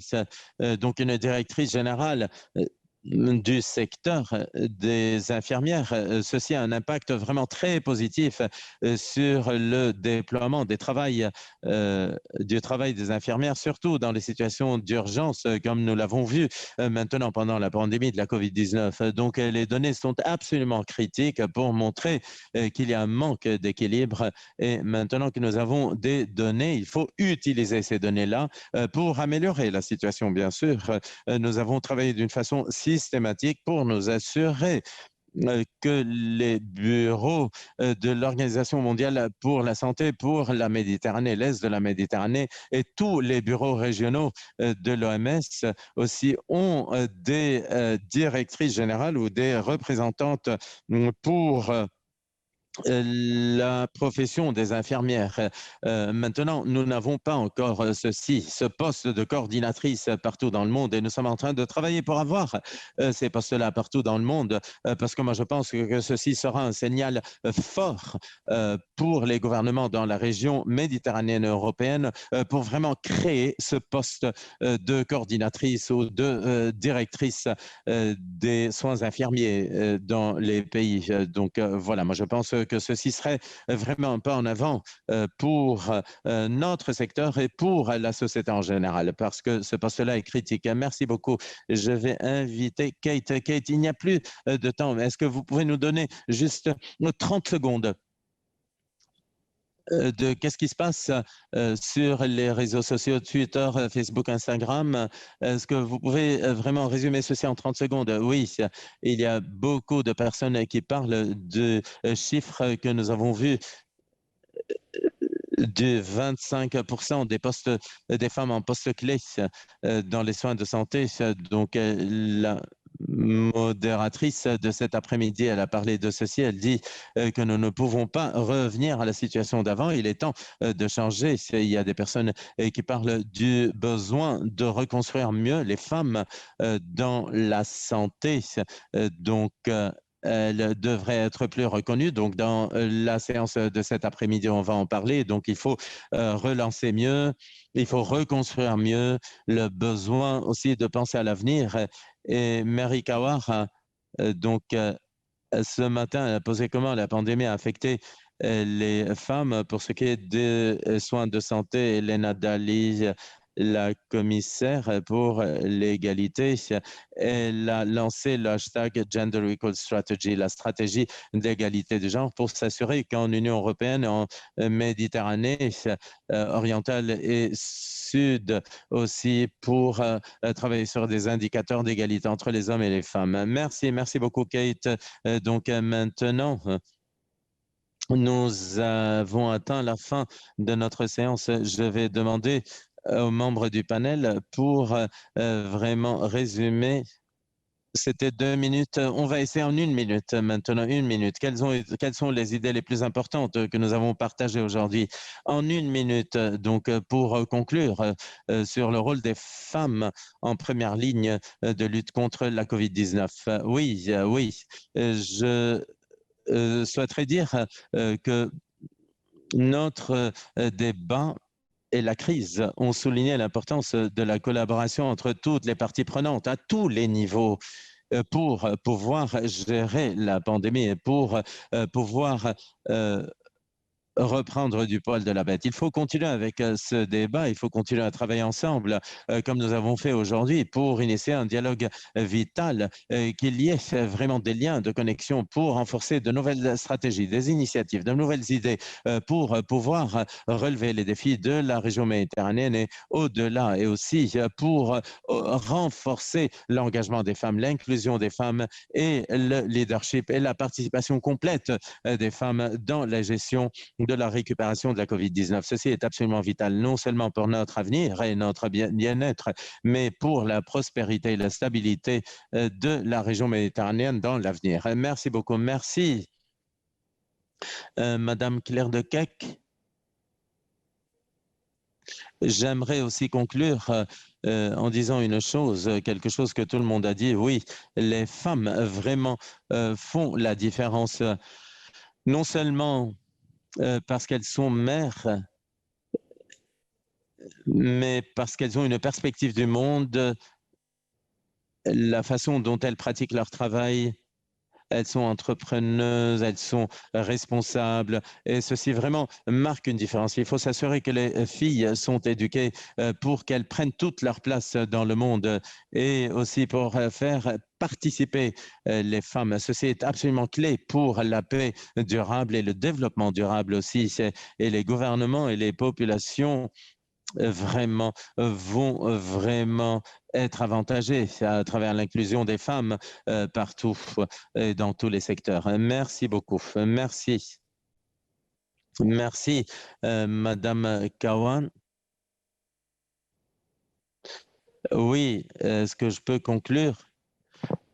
donc une directrice générale du secteur des infirmières, ceci a un impact vraiment très positif sur le déploiement du travail des infirmières, surtout dans les situations d'urgence, comme nous l'avons vu maintenant pendant la pandémie de la COVID-19. Donc, les données sont absolument critiques pour montrer qu'il y a un manque d'équilibre. Et maintenant que nous avons des données, il faut utiliser ces données-là pour améliorer la situation, bien sûr. Nous avons travaillé d'une façon systématique pour nous assurer que les bureaux de l'Organisation mondiale pour la santé pour la Méditerranée, l'Est de la Méditerranée et tous les bureaux régionaux de l'OMS aussi ont des directrices générales ou des représentantes pour la profession des infirmières. Maintenant, nous n'avons pas encore ce poste de coordinatrice partout dans le monde et nous sommes en train de travailler pour avoir ces postes-là partout dans le monde parce que moi, je pense que ceci sera un signal fort pour les gouvernements dans la région méditerranéenne européenne pour vraiment créer ce poste de coordinatrice ou de directrice des soins infirmiers dans les pays. Donc, voilà, moi, je pense que ceci serait vraiment un pas en avant pour notre secteur et pour la société en général, parce que ce poste-là est critique. Merci beaucoup. Je vais inviter Kate. Kate, il n'y a plus de temps. Est-ce que vous pouvez nous donner juste 30 secondes de qu'est-ce qui se passe sur les réseaux sociaux, Twitter, Facebook, Instagram. Est-ce que vous pouvez vraiment résumer ceci en 30 secondes? Oui, il y a beaucoup de personnes qui parlent de chiffres que nous avons vus de 25% des postes des femmes en poste clé dans les soins de santé. Donc, la modératrice de cet après-midi, elle a parlé de ceci. Elle dit que nous ne pouvons pas revenir à la situation d'avant. Il est temps de changer. Il y a des personnes qui parlent du besoin de reconstruire mieux les femmes dans la santé. Donc, elle devrait être plus reconnue. Donc, dans la séance de cet après-midi, on va en parler. Donc, il faut relancer mieux, il faut reconstruire mieux, le besoin aussi de penser à l'avenir. Et Mary Kawar, ce matin, elle a posé comment la pandémie a affecté les femmes pour ce qui est des soins de santé. Elena Dali, la commissaire pour l'égalité, elle a lancé le hashtag Gender Equal Strategy, la stratégie d'égalité de genre, pour s'assurer qu'en Union européenne, en Méditerranée orientale et sud aussi, pour travailler sur des indicateurs d'égalité entre les hommes et les femmes. Merci, merci beaucoup Kate. Donc maintenant, nous avons atteint la fin de notre séance. Je vais demander aux membres du panel pour vraiment résumer. C'était 2 minutes. On va essayer en 1 minute maintenant. 1 minute. Quelles sont les idées les plus importantes que nous avons partagées aujourd'hui? En 1 minute, donc pour conclure sur le rôle des femmes en première ligne de lutte contre la COVID-19. Oui, oui. Je souhaiterais dire que notre débat et la crise ont souligné l'importance de la collaboration entre toutes les parties prenantes à tous les niveaux pour pouvoir gérer la pandémie et pour pouvoir reprendre du poil de la bête. Il faut continuer avec ce débat, il faut continuer à travailler ensemble, comme nous avons fait aujourd'hui, pour initier un dialogue vital, qu'il y ait vraiment des liens de connexion pour renforcer de nouvelles stratégies, des initiatives, de nouvelles idées, pour pouvoir relever les défis de la région méditerranéenne et au-delà, et aussi pour renforcer l'engagement des femmes, l'inclusion des femmes et le leadership et la participation complète des femmes dans la gestion de la récupération de la COVID-19. Ceci est absolument vital, non seulement pour notre avenir et notre bien-être, mais pour la prospérité et la stabilité de la région méditerranéenne dans l'avenir. Merci beaucoup. Merci. Madame Claire de Keck. J'aimerais aussi conclure en disant une chose, quelque chose que tout le monde a dit. Oui, les femmes vraiment font la différence, non seulement parce qu'elles sont mères, mais parce qu'elles ont une perspective du monde, la façon dont elles pratiquent leur travail. Elles sont entrepreneuses, elles sont responsables et ceci vraiment marque une différence. Il faut s'assurer que les filles sont éduquées pour qu'elles prennent toute leur place dans le monde et aussi pour faire participer les femmes. Ceci est absolument clé pour la paix durable et le développement durable aussi. Et les gouvernements et les populations vraiment vont vraiment être avantagés à travers l'inclusion des femmes partout et dans tous les secteurs. Merci beaucoup. Merci. Merci, Madame Kawan. Oui, est-ce que je peux conclure?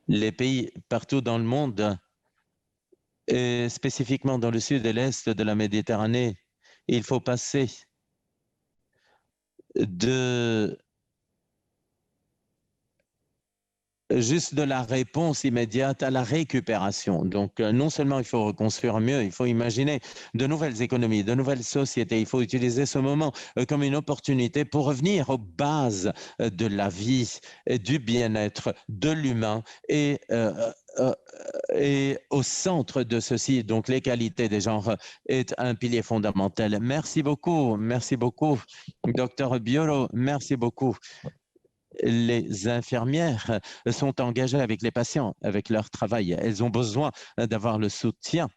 Les pays partout dans le monde, et spécifiquement dans le sud et l'est de la Méditerranée, il faut passer de juste de la réponse immédiate à la récupération. Donc, non seulement il faut reconstruire mieux, il faut imaginer de nouvelles économies, de nouvelles sociétés. Il faut utiliser ce moment comme une opportunité pour revenir aux bases de la vie, du bien-être, de l'humain et au centre de ceci, donc l'égalité des genres est un pilier fondamental. Merci beaucoup, Docteur Biolo, merci beaucoup. Les infirmières sont engagées avec les patients, avec leur travail. Elles ont besoin d'avoir le soutien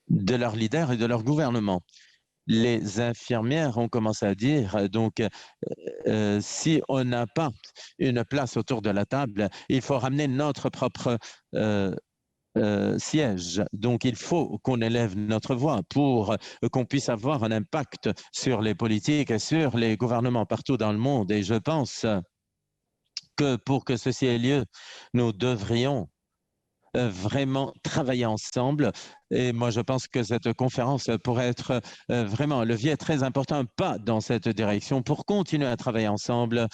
de leurs leaders et de leur gouvernement. Les infirmières ont commencé à dire, donc, si on n'a pas une place autour de la table, il faut ramener notre propre siège. Donc, il faut qu'on élève notre voix pour qu'on puisse avoir un impact sur les politiques et sur les gouvernements partout dans le monde. Et je pense que pour que ceci ait lieu, nous devrions vraiment travailler ensemble. Et moi, je pense que cette conférence pourrait être vraiment un levier très important, pas dans cette direction, pour continuer à travailler ensemble,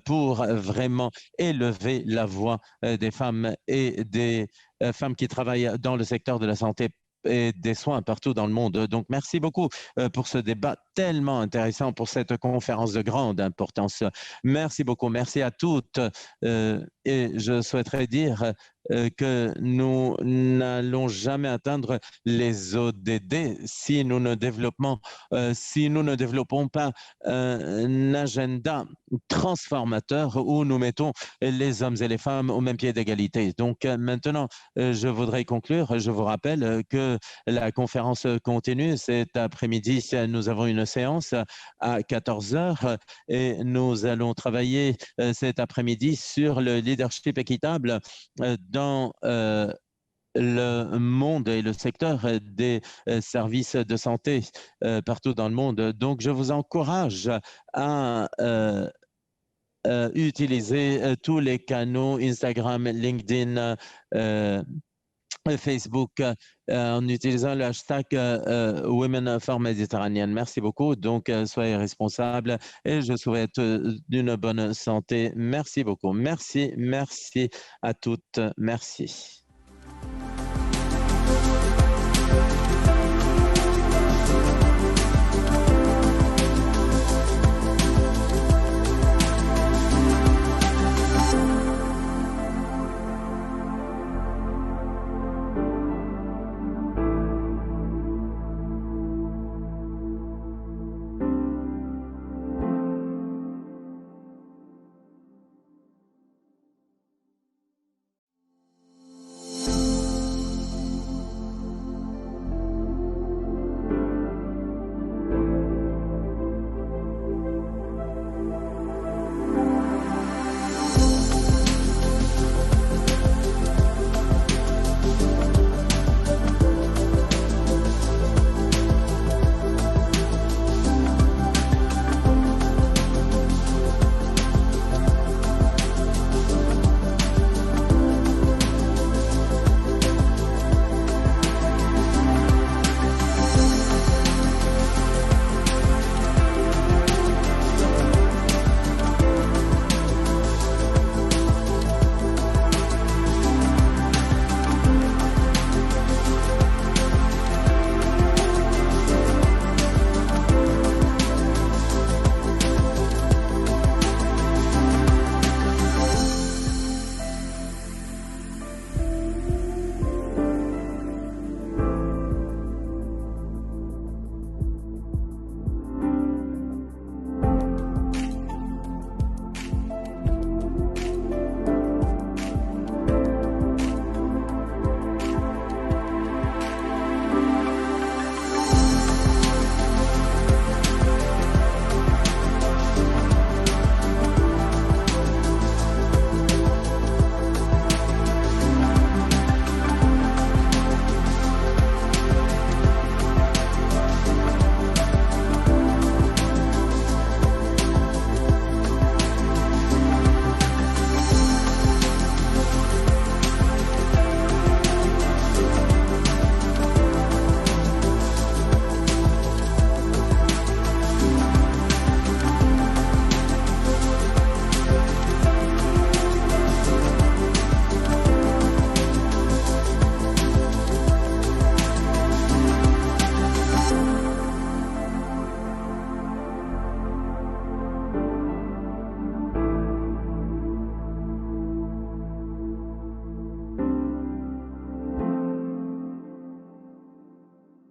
pour vraiment élever la voix des femmes et des femmes qui travaillent dans le secteur de la santé et des soins partout dans le monde. Donc, merci beaucoup pour ce débat tellement intéressant, pour cette conférence de grande importance. Merci beaucoup. Merci à toutes. Et je souhaiterais dire que nous n'allons jamais atteindre les ODD si nous ne développons pas un agenda transformateur où nous mettons les hommes et les femmes au même pied d'égalité. Donc maintenant, je voudrais conclure. Je vous rappelle que la conférence continue. Cet après-midi, nous avons une séance à 14 heures et nous allons travailler cet après-midi sur le leadership équitable dans le monde et le secteur des services de santé partout dans le monde. Donc, je vous encourage à utiliser tous les canaux Instagram, LinkedIn, Facebook en utilisant le hashtag Women for Mediterranean. Merci beaucoup. Donc, soyez responsables et je souhaite d'une bonne santé. Merci beaucoup. Merci à toutes. Merci.